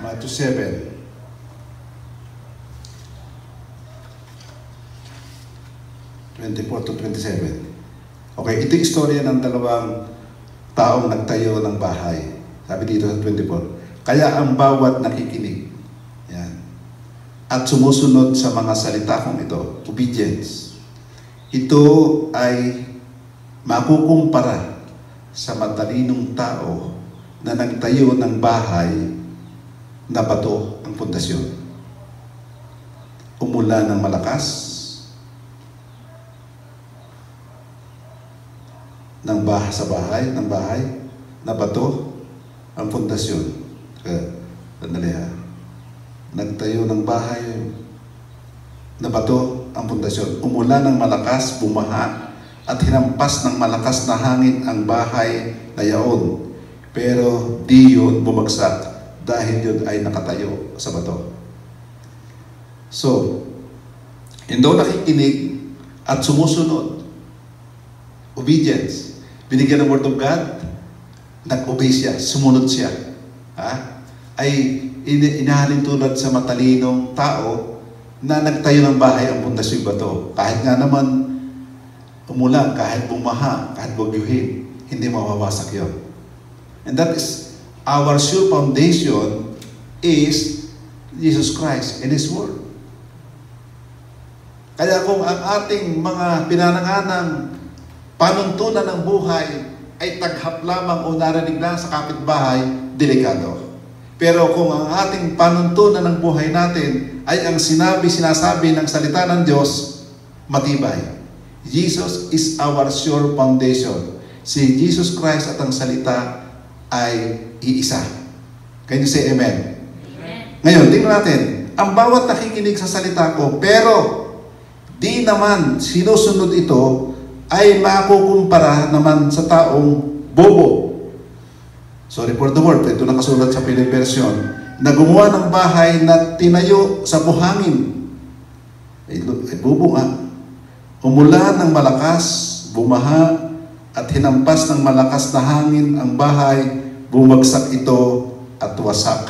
[SPEAKER 6] Matthew 7. to 27. Okay, ito yung istorya ng dalawang taong nagtayo ng bahay. Sabi dito sa 24. Kaya ang bawat nakikinig, yan, at sumusunod sa mga salita kong ito, obedience, ito ay makukumpara sa matalinong tao na nagtayo ng bahay na bato ang pundasyon. Umulan ng malakas, ng bahay, na bato ang pundasyon. Sandali ha. Nagtayo ng bahay na bato ang pundasyon. Umulan ng malakas, bumaha, at hinampas ng malakas na hangin ang bahay na yaon. Pero di yun bumagsak dahil yun ay nakatayo sa bato. So, hindi nakikinig at sumusunod. Obedience. Binigyan ng Word of God, nag-obey siya, sumunod siya. Ay inahalin tulad sa matalinong tao na nagtayo ng bahay ang pundasyon bato. Kahit nga naman umulan, kahit bumaha, kahit bagyuhin, hindi mawawasak yun. And that is, our sure foundation is Jesus Christ and His Word. Kaya kung ang ating mga pinananganang panuntunan ng buhay ay taghap lamang o narinig lang sa kapitbahay, delikado. Pero kung ang ating panuntunan ng buhay natin ay ang sinasabi ng salita ng Diyos, matibay. Jesus is our sure foundation. Si Jesus Christ at ang salita ay iisa. Can you say amen? Amen. Ngayon, tingnan natin. Ang bawat nakikinig sa salita ko, pero di naman sinusunod ito, ay makukumpara naman sa taong bobo. Sorry for the word, ito nakasulat sa Pinay version, na gumawa ng bahay na tinayo sa buhangin. Ay bobo nga. Umulan ng malakas, bumaha, at hinampas ng malakas na hangin ang bahay, bumagsak ito at wasak.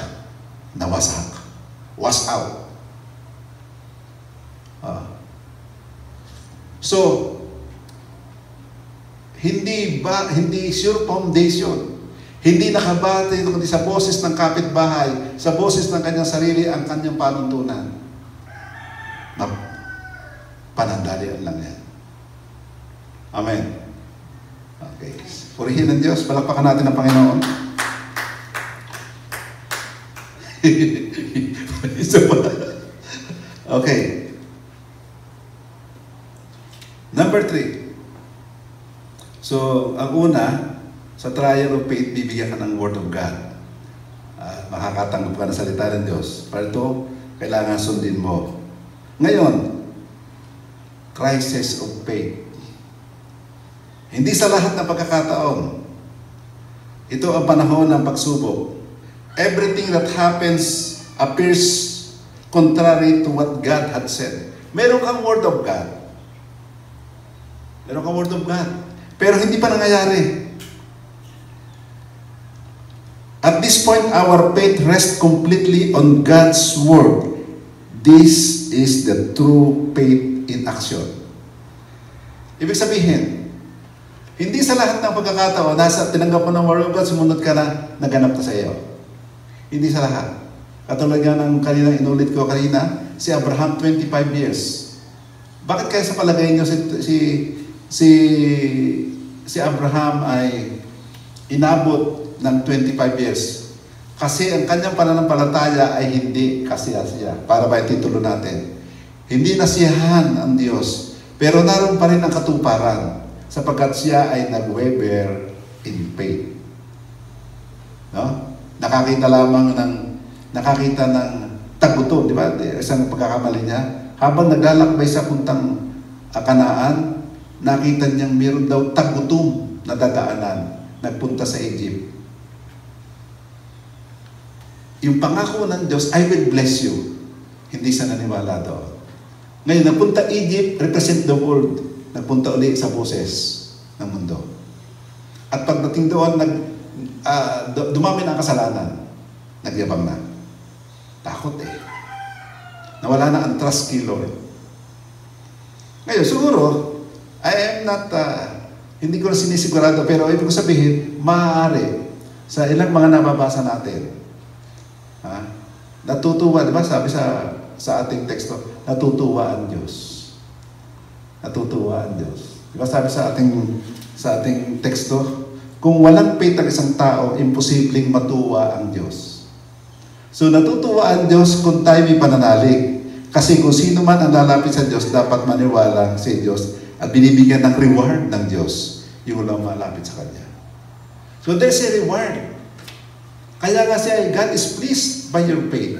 [SPEAKER 6] Nawasak. Was out. So, hindi sure foundation, hindi nakabate kundi sa boses ng kapitbahay, sa boses ng kanyang sarili ang kanyang panuntunan. Panandalian lang yan. Amen. Okay. Purihin ng Diyos. Palakpakan natin ang Panginoon. Okay. Number 3. So, ang una, sa trial of faith, bibigyan ka ng Word of God. Makakatanggap ka ng salita ng Diyos. Para ito, kailangan sundin mo. Ngayon, crisis of faith. Hindi sa lahat ng pagkakataon. Ito ang panahon ng pagsubok. Everything that happens appears contrary to what God had said. Meron kang Word of God. Meron kang Word of God. Pero hindi pa nangyayari. At this point, our faith rests completely on God's Word. This is the true faith in action. Ibig sabihin, hindi sa lahat ng pagkakataon, tinanggap mo ng Word of God, sumunod ka na, naganap na sa iyo. Hindi sa lahat. Katulad nga ng kanina, inulit ko kanina, si Abraham, 25 years. Bakit kaya sa palagay niyo si Abraham ay inabot ng 25 years? Kasi ang kanyang pananampalataya ay hindi kasiya-siya. Para ba yung titulo natin? Hindi nasiyahan ang Diyos, pero naroon pa rin ang katuparan sapagkat siya ay nag-waver in faith. No? Nakakita ng tagutom, di ba? Isang pagkakamali niya. Habang naglalakbay sa puntang Kanaan, nakita niyang meron daw tagutom na dadaanan. Nagpunta sa Egypt. Yung pangako ng Diyos, I will bless you. Hindi siya naniwala doon. Ngayon, napunta Egypt, represent the world. Nagpunta uli sa boses ng mundo. At pagdating doon, dumami na ang kasalanan. Nagyabang na. Takot eh. Nawala na ang trust kay Lord. Ngayon, siguro, I am not, hindi ko na sinisigurado, pero ibig ko sabihin, maaari sa ilang mga nababasa natin. Natutuwa, di ba? Sabi sa ating teksto, natutuwa ang Diyos. Natutuwa ang Diyos. Di ba sabi sa ating teksto, kung walang faith ang isang tao, imposibleng matuwa ang Diyos. So natutuwa ang Diyos kung tayo may pananalig. Kasi kung sino man ang lalapit sa Diyos, dapat maniwala sa Diyos at binibigyan ng reward ng Diyos yung walang malapit sa Kanya. So there's a reward. Kaya nga siya, God is pleased by your faith.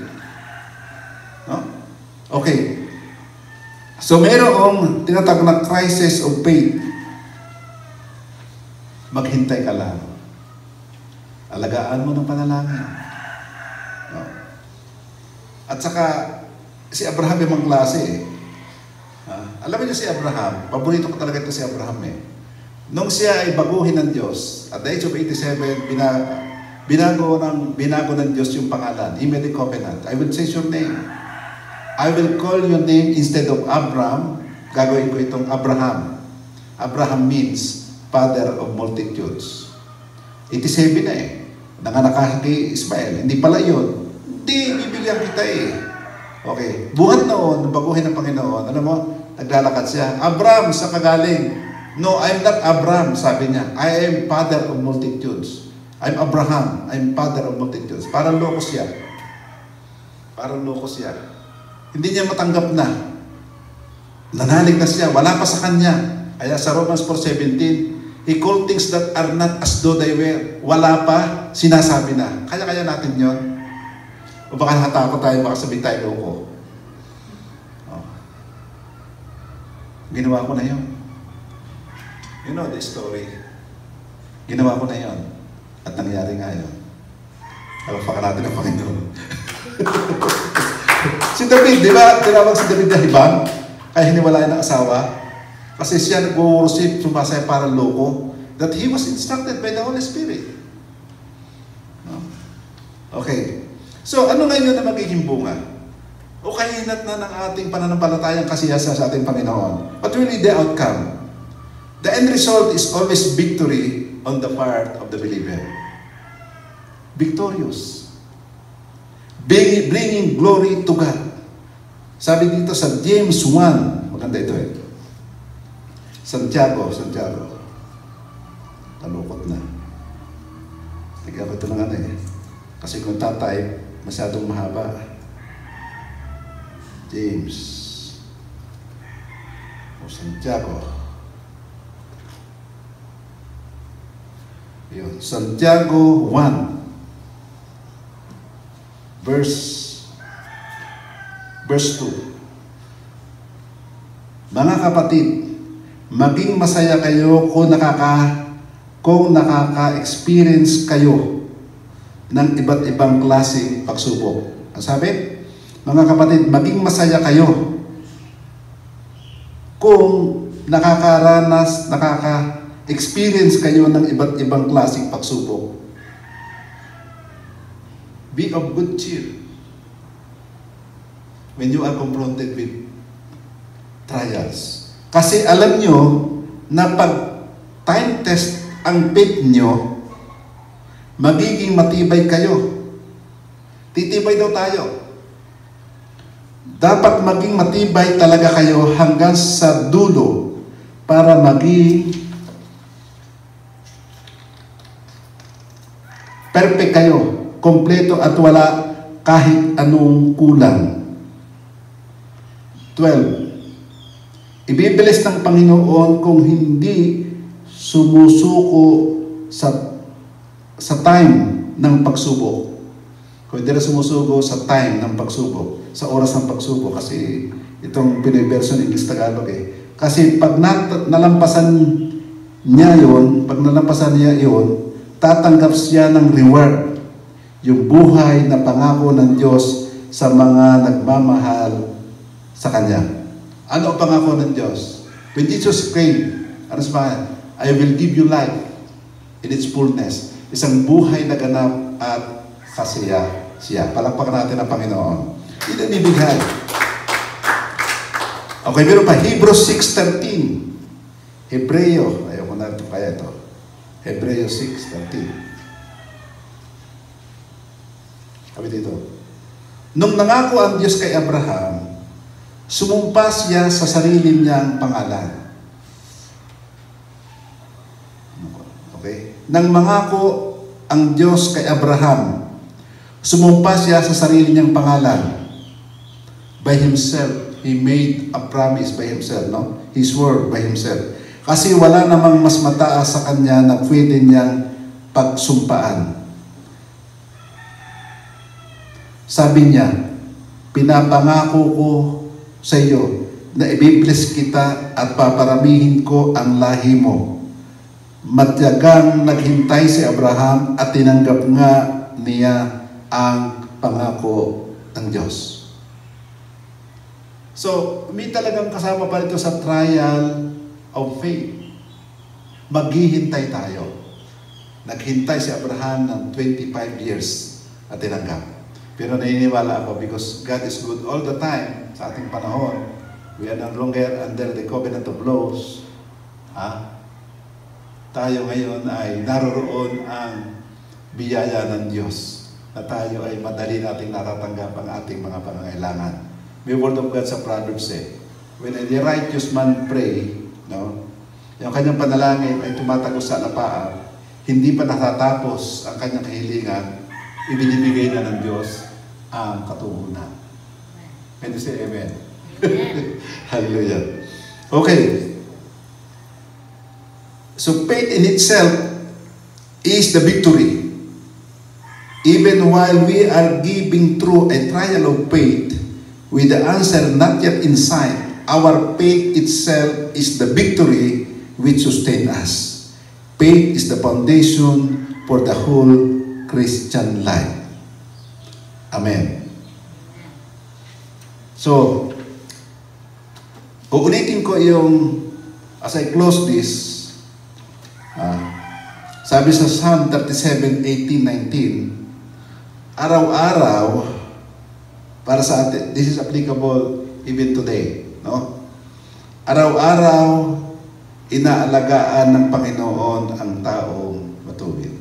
[SPEAKER 6] No? Okay. So mayroong tinatawag na crisis of faith. Maghintay ka lang. Alagaan mo ng panalangin. No? At saka, si Abraham yung mga klase eh. Alam niyo si Abraham, paborito ko talaga ito si Abraham eh. Nung siya ay baguhin ng Diyos, at the age of 87, binago ng Diyos yung pangalan. He made a covenant. I will change your name. I will call your name instead of Abram. Gagawin ko itong Abraham. Abraham means father of multitudes. 87 na eh. Nanganak ka kay Ismael. Hindi pala yun. Hindi, bibigyan kita eh. Okay. Buhat noon, baguhin ng Panginoon. Alam mo, naglalakad siya. Abram, sa kagaling. No, I'm not Abram, sabi niya. I am father of multitudes. I'm Abraham. I'm father of multitudes. Parang loko siya. Parang loko siya. Hindi niya matanggap na. Nanalig na siya. Wala pa sa kanya. Kaya sa Romans 4:17, he called things that are not as though they were. Wala pa, sinasabi na. Kaya natin yon. O baka natakot tayo, baka sabihin tayo loko. Oh. Ginawa ko na yon. You know the story. Ginawa ko na yon. At nangyari nga yun. Alapakan natin ang Panginoon. Si David, di ba? Tinawag si David na hibang. Kaya hiniwalayan ng asawa. Kasi siya nag-worship, sumasaya parang loko. That he was instructed by the Holy Spirit. No? Okay. So, ano ngayon na magiging bunga? O napakahinat na ng ating pananampalatayang kasiyasa sa ating Panginoon. But really the outcome, the end result is always victory on the part of the believer. Victorious. Bringing glory to God. Sabi dito sa James 1, maganda ito eh. Santiago. Talukot na. Tignan ko ito ng ano eh. Kasi kung tatype, masyadong mahaba. James. O Santiago. Yun. Santiago 1. Verse 2. Mga kapatid, maging masaya kayo kung nakaka-experience kayo ng iba't ibang klaseng pagsubok. Ang sabi, mga kapatid, maging masaya kayo kung nakaka-experience kayo ng iba't ibang klaseng pagsubok. Be of good cheer when you are confronted with trials. Kasi alam nyo na pag time test ang faith nyo, magiging matibay kayo. Titibay daw tayo. Dapat maging matibay talaga kayo hanggang sa dulo para maging perfect kayo, kompleto at wala kahit anong kulang. 12. Ibibilis ng Panginoon kung hindi sumusuko sa time ng pagsubok. Kung hindi na sumusuko sa time ng pagsubok, sa oras ng pagsubok, kasi itong Pinoy version English Tagalog eh. Kasi pag nalampasan niya yun, tatanggap siya ng reward. Yung buhay na pangako ng Diyos sa mga nagmamahal sa Kanya. Ano ang pangako ng Diyos? When Jesus came, ano sabihin? I will give you life in its fullness. Isang buhay na ganap at kasiya. Palakpakan natin ang Panginoon. Ito bibigay. Okay, meron pa. Hebrews 6:13. Hebreo. Ayoko na ito kaya ito. Hebreo 6:13. Sabi dito, nung nangako ang Diyos kay Abraham, sumumpa siya sa sarili niyang pangalan. Okay? Nang mangako ang Diyos kay Abraham, sumumpa siya sa sarili niyang pangalan. By himself, he made a promise by himself, no? His word by himself. Kasi wala namang mas mataas sa kanya na pwede niyang pagsumpaan. Sabi niya, pinapangako ko sa iyo na ibibless kita at paparamihin ko ang lahi mo. Matyagang naghintay si Abraham at tinanggap nga niya ang pangako ng Diyos. So, may talagang kasama pa ito sa trial of faith. Maghihintay tayo. Naghintay si Abraham ng 25 years at tinanggap. Pero naniniwala ako because God is good all the time sa ating panahon. We are no longer under the covenant of laws. Tayo ngayon ay naroroon ang biyaya ng Diyos na tayo ay madali nating natatanggap ang ating mga pangangailangan. May word of God sa Proverbs eh, when the righteous man pray, no, yung kanyang panalangin ay tumatagos sa lapaan, hindi pa natatapos ang kanyang kahilingan, ibinibigay na ng Diyos ang katugunan. Can you say amen? Hallelujah. Okay. So faith in itself is the victory. Even while we are giving through a trial of faith, with the answer not yet in sight, our faith itself is the victory which sustains us. Faith is the foundation for the whole Christian life. Amen. So, uulitin ko yung, as I close this, sabi sa Psalm 37:18-19, araw-araw para sa atin. This is applicable even today, no? Araw-araw, inaalagaan ng Panginoon ang taong matuwid.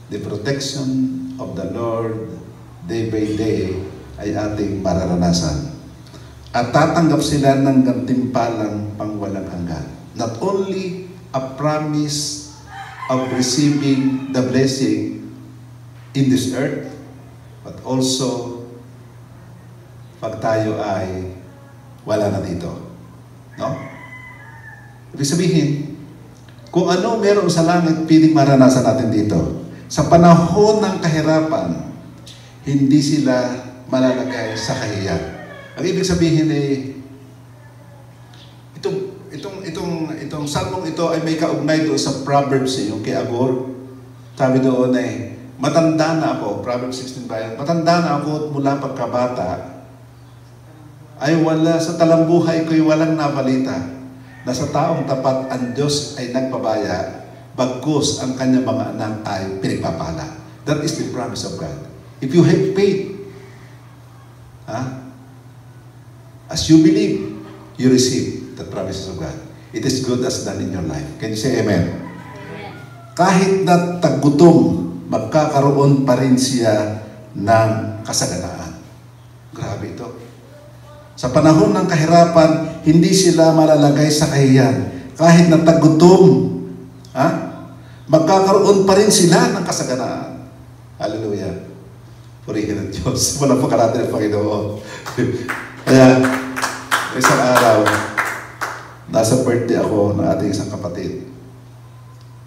[SPEAKER 6] The protection of the Lord day by day ay ating mararanasan. At tatanggap sila ng gantimpalang pangwalang hanggan. Not only a promise of receiving the blessing in this earth, but also pag tayo ay wala na dito. No? Ibig sabihin, kung ano meron sa langit, piling maranasan natin dito. Sa panahon ng kahirapan, hindi sila malalagay sa kahiyan. Ang ibig sabihin ay, itong salmong ito ay may kaugnay doon sa Proverbs, yung kay Agor. Sabi doon ay, matanda na ako, Proverbs 16 ba yan? Matanda na ako mula pagkabata, ay wala sa talambuhay ko'y walang nabalita na sa taong tapat ang Diyos ay nagpabaya, bagkus ang kanyang mga anak ay pinagpapala. That is the promise of God. If you have faith, as you believe, you receive the promises of God. It is good as done in your life. Can you say amen? Kahit na taggutom, magkakaroon pa rin siya ng kasaganaan. Grabe ito. Sa panahon ng kahirapan, hindi sila malalagay sa kahiyan. Kahit na taggutom, magkakaroon pa rin sila ng kasaganaan. Hallelujah. Purihin ng Diyos. Walang pakarate ng Panginoon. Kaya, isang araw, nasa birthday ako ng ating isang kapatid.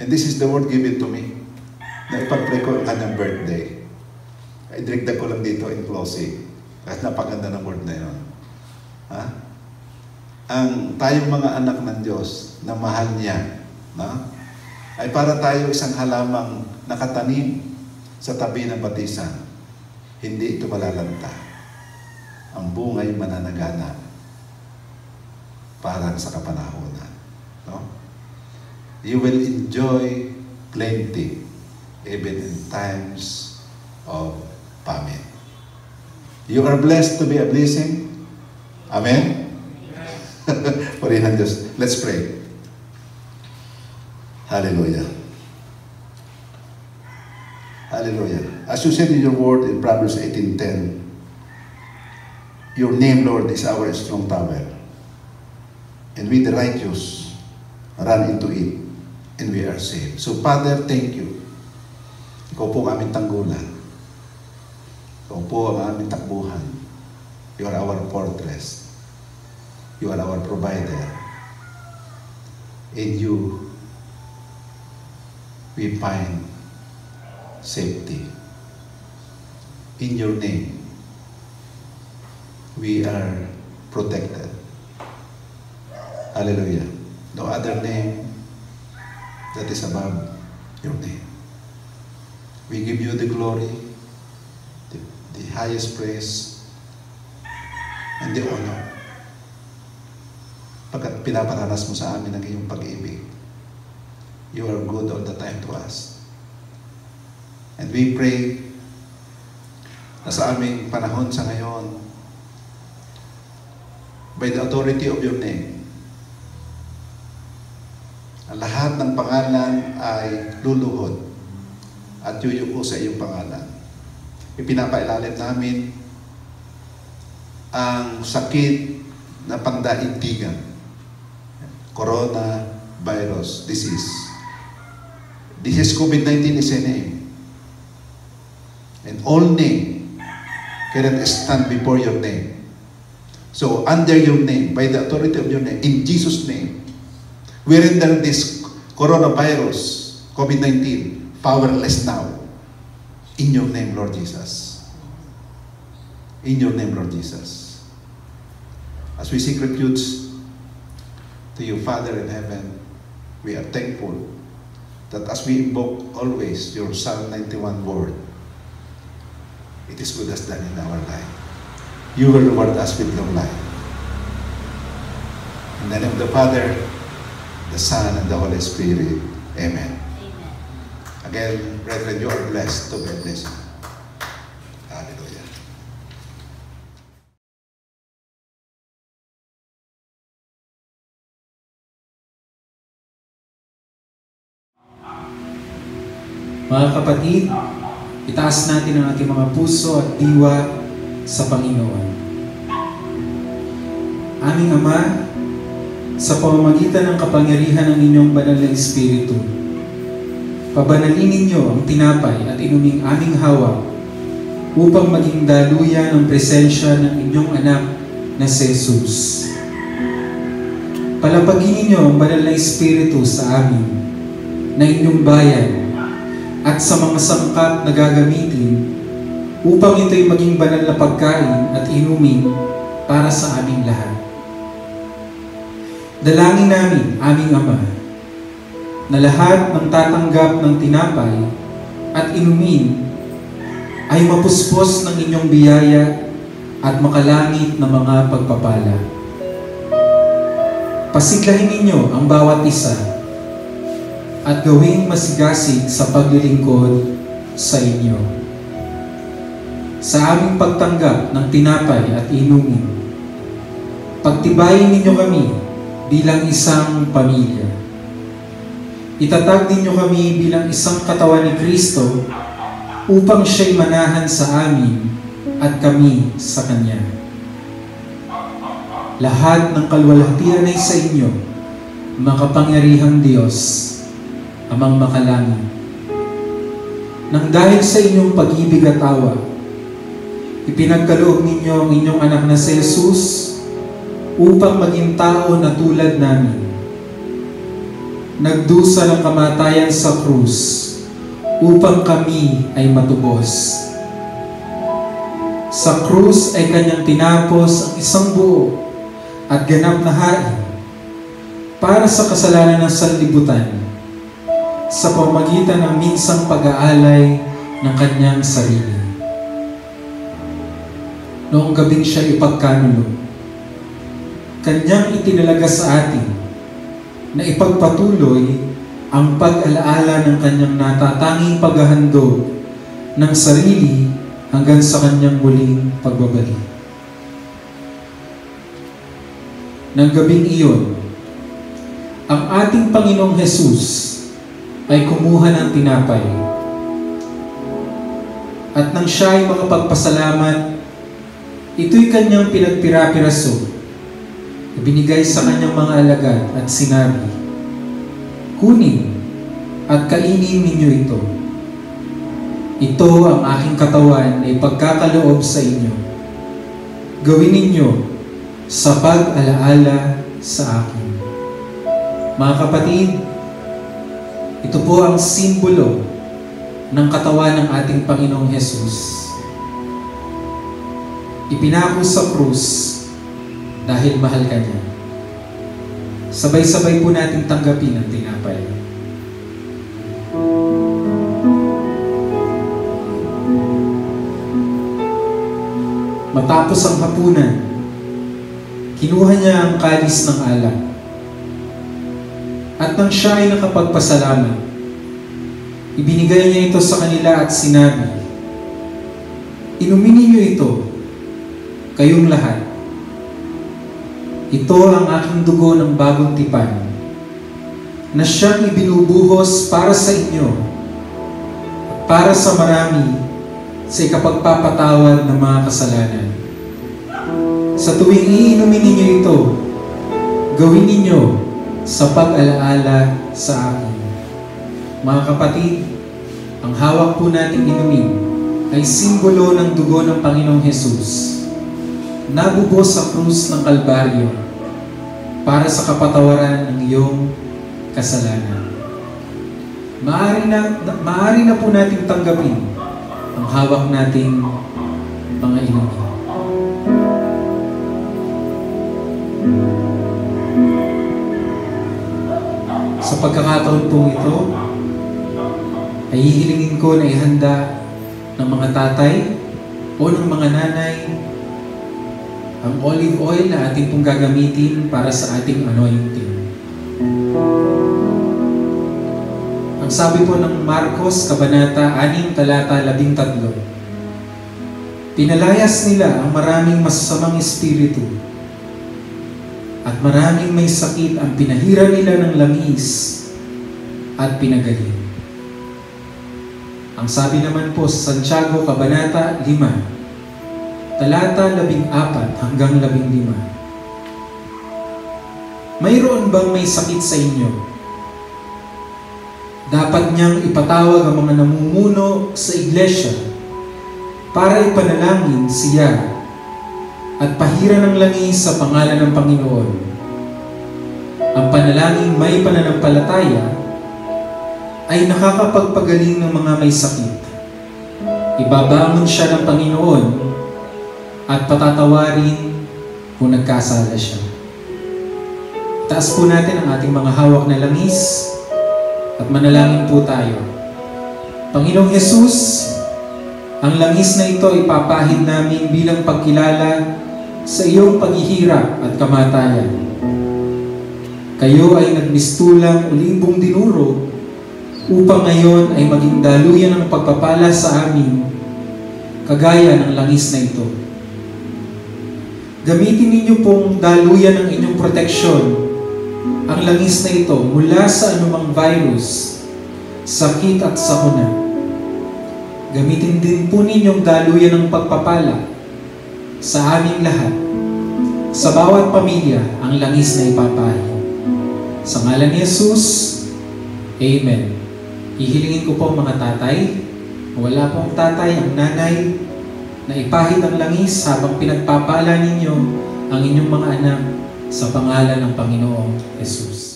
[SPEAKER 6] And this is the word given to me. Na ipag-pray ko ang kanyang birthday. Ay, dirigdag ko lang dito in closing. Kahit napaganda ng word na yun. Ang tayong mga anak ng Diyos na mahal niya, ay para tayo isang halamang nakatanim sa tabi ng batisan. Hindi ito malalanta. Ang bungay mananagana parang sa kapanahonan. No? You will enjoy plenty even in times of famine. You are blessed to be a blessing. Amen? Purihan Diyos. Let's pray. Hallelujah. Hallelujah. As you said in your word in Proverbs 18:10, your name, Lord, is our strong tower. And we the righteous run into it, and we are saved. So, Father, thank you. Ikaw po ang aming tanggulan. Ikaw po ang aming takbuhan. You are our fortress. You are our provider. In you, we find safety. In your name, we are protected. Hallelujah. No other name that is above your name. We give you the glory, the highest praise, and the honor. Pagkat pinaparanas mo sa amin ang iyong pag-ibig. You are good all the time to us. And we pray na sa aming panahon sa ngayon, by the authority of your name, ang lahat ng pangalan ay luluhod at yuyuko sa iyong pangalan. Ipinapailalim namin ang sakit na pangdaigdigan, coronavirus disease. This is COVID-19 is a name. And all name cannot stand before your name. So under your name, by the authority of your name, in Jesus' name, we render this coronavirus, COVID-19, powerless now. In your name, Lord Jesus. In your name, Lord Jesus. As we seek refuge to you, Father in heaven, we are thankful that as we invoke always your Psalm 91 word, it is good as done in our life. You will reward us with long life. In the name of the Father, the Son, and the Holy Spirit. Amen. Again, brethren, you are blessed to be blessed. Hallelujah.
[SPEAKER 5] Mga kapatid, itaas natin ang ating mga puso at diwa sa Panginoon. Aming Ama, sa pamamagitan ng kapangyarihan ng inyong banal na Espiritu, pabanalin ninyo ang tinapay at inuming aming hawak upang maging daluyan ang presensya ng inyong anak na si Jesus. Palapagin ninyo ang banal na Espiritu sa amin, na inyong bayan, at sa mga sangkap na gagamitin upang ito'y maging banal na pagkain at inumin para sa aming lahat. Dalangin namin, aming Ama, na lahat ng tatanggap ng tinapay at inumin ay mapuspos ng inyong biyaya at makalangit na mga pagpapala. Pasiglahin ninyo ang bawat isa at gawing masigasig sa paglilingkod sa inyo. Sa aming pagtanggap ng tinapay at inumin, pagtibayin ninyo kami bilang isang pamilya. Itatag ninyo kami bilang isang katawan ni Kristo upang siya'y manahan sa amin at kami sa Kanya. Lahat ng kalwalhatian ay sa inyo, makapangyarihang Diyos, Amang makalangit. Nang dahil sa inyong pag-ibig at awa, ipinagkaloob ninyo ang inyong anak na si Jesus upang maging tao na tulad namin. Nagdusa ng kamatayan sa krus upang kami ay matubos. Sa krus ay kanyang tinapos ang isang buo at ganap na hain para sa kasalanan ng sanlibutan sa pamamagitan ng minsang pag-aalay ng kanyang sarili. Noong gabing siya ipagkanulo, kanyang itinalaga sa atin na ipagpatuloy ang pag-alaala ng kanyang natatanging paghahandog ng sarili hanggang sa kanyang muling pagbabalik. Nang gabing iyon, ang ating Panginoong Jesus ay kumuha ng tinapay. At nang siya ay makapagpasalamat, ito'y kanyang pinagpira-piraso, ibinigay sa kanyang mga alagad at sinabi, "Kunin at kainin ninyo ito. Ito ang aking katawan na ipagkakaloob sa inyo. Gawin ninyo sa pag-alaala sa akin." Mga kapatid, ito po ang simbolo ng katawan ng ating Panginoong Jesus. Ipinako sa krus dahil mahal ka niya. Sabay-sabay po natin tanggapin ang tinapay. Matapos ang hapunan, kinuha niya ang kalis ng alak. At nang siya ay nakapagpasalamat, ibinigay niya ito sa kanila at sinabi, "Inumin ninyo ito, kayong lahat. Ito ang aking dugo ng bagong tipan, na siyang ibinubuhos para sa inyo, at para sa marami sa ikapagpapatawad ng mga kasalanan. Sa tuwing iinumin ninyo ito, gawin ninyo sa pag-alaala sa akin." Mga kapatid, ang hawak po nating inumin ay simbolo ng dugo ng Panginoong Jesus, nabubuhos sa krus ng Kalbaryo para sa kapatawaran ng iyong kasalanan. Maaari na po nating tanggapin ang hawak nating mga inumin. Sa pagkakataon pong ito, ay hihilingin ko na ihanda ng mga tatay o ng mga nanay ang olive oil na ating pong gagamitin para sa ating anointing. Ang sabi po ng Marcos, Kabanata 6, Talata 13, "Pinalayas nila ang maraming masasamang espiritu at maraming may sakit ang pinahira nila ng langis at pinagaling. Ang sabi naman po sa Santiago, Kabanata 5, talata 14 hanggang 15. Mayroon bang may sakit sa inyo? Dapat niyang ipatawag ang mga namumuno sa iglesia para ipanalangin siya at pahiran ng langis sa pangalan ng Panginoon. Ang panalangin may pananampalataya ay nakakapagpagaling ng mga may sakit. Ibabangon siya ng Panginoon at patatawarin kung nagkasala siya. Taas po natin ang ating mga hawak na langis at manalangin po tayo. Panginoong Hesus, ang langis na ito ipapahid namin bilang pagkilala sa iyong paghihirap at kamatayan. Kayo ay nagmistulang ulibong dinurog upang ngayon ay maging daluyan ng pagpapala sa amin, kagaya ng langis na ito. Gamitin ninyo pong daluyan ng inyong proteksyon ang langis na ito mula sa anumang virus, sakit at sakuna. Gamitin din po ninyong daluyan ng pagpapala sa aming lahat, sa bawat pamilya ang langis na ipapahid. Sa ngalan ni Jesus, Amen. Ihilingin ko po mga tatay, wala pong tatay, ang nanay, na ipahid ang langis habang pinagpapala ninyo ang inyong mga anak sa pangalan ng Panginoong Jesus.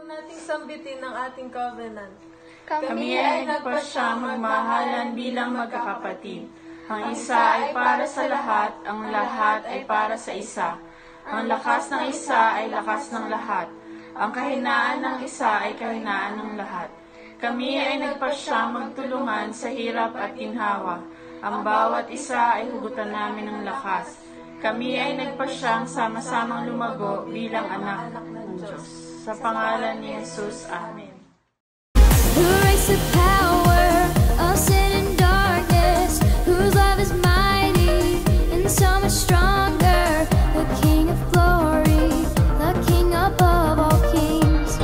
[SPEAKER 7] Nating sambitin ang ating covenant.
[SPEAKER 8] Kami ay nagpasyang magmahalan bilang magkakapatid. Ang isa ay para sa lahat, ang lahat ay para sa isa. Ang lakas ng isa ay lakas ng lahat. Ang kahinaan ng isa ay kahinaan ng lahat. Kami ay nagpasyang magtulungan sa hirap at ginhawa. Ang bawat isa ay hugutan namin ng lakas. Kami ay nagpasyang sama-samang lumago bilang anak ng Diyos. Sa pangalan ni Jesus, Amen.
[SPEAKER 2] Who reigns the power of sin and darkness, whose love is mighty and so much stronger, the King of glory, the King above all kings,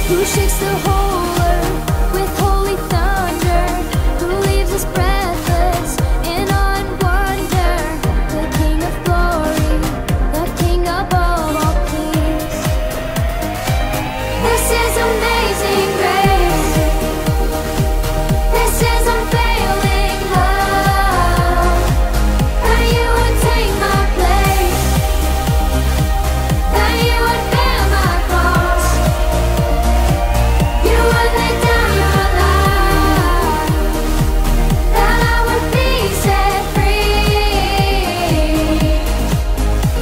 [SPEAKER 2] who shakes the whole earth with holy thunder, who leaves us breathless in awe and wonder, the King of glory, the King above all kings. This is amazing grace. This is unfailing love. That you would take my place. That you would bear my cross. You would lay down your life. That I would be set free.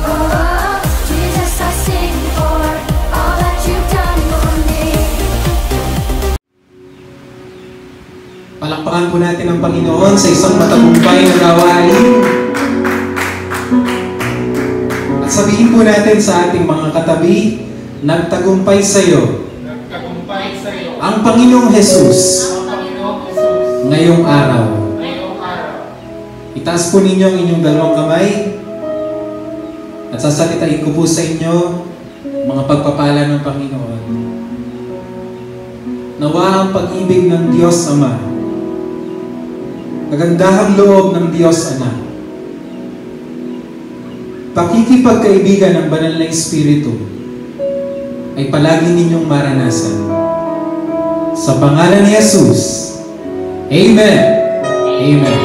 [SPEAKER 2] Oh, Jesus, I sing for all that you've done for me.
[SPEAKER 5] Palakpakan po natin ang Panginoon sa isang matagumpay na gawain. At sabihin po natin sa ating mga katabi, nagtagumpay sa iyo ang Panginoong Jesus ngayong araw. Itaas po ninyo ang inyong dalawang kamay at sasalitain ko po sa inyo mga pagpapala ng Panginoon. Nawa ang pag-ibig ng Diyos Ama, kagandahang loob ng Diyos Anak, pakikipagkaibigan ng banal na Espiritu ay palagi ninyong maranasan. Sa pangalan ni Jesus, Amen. Amen.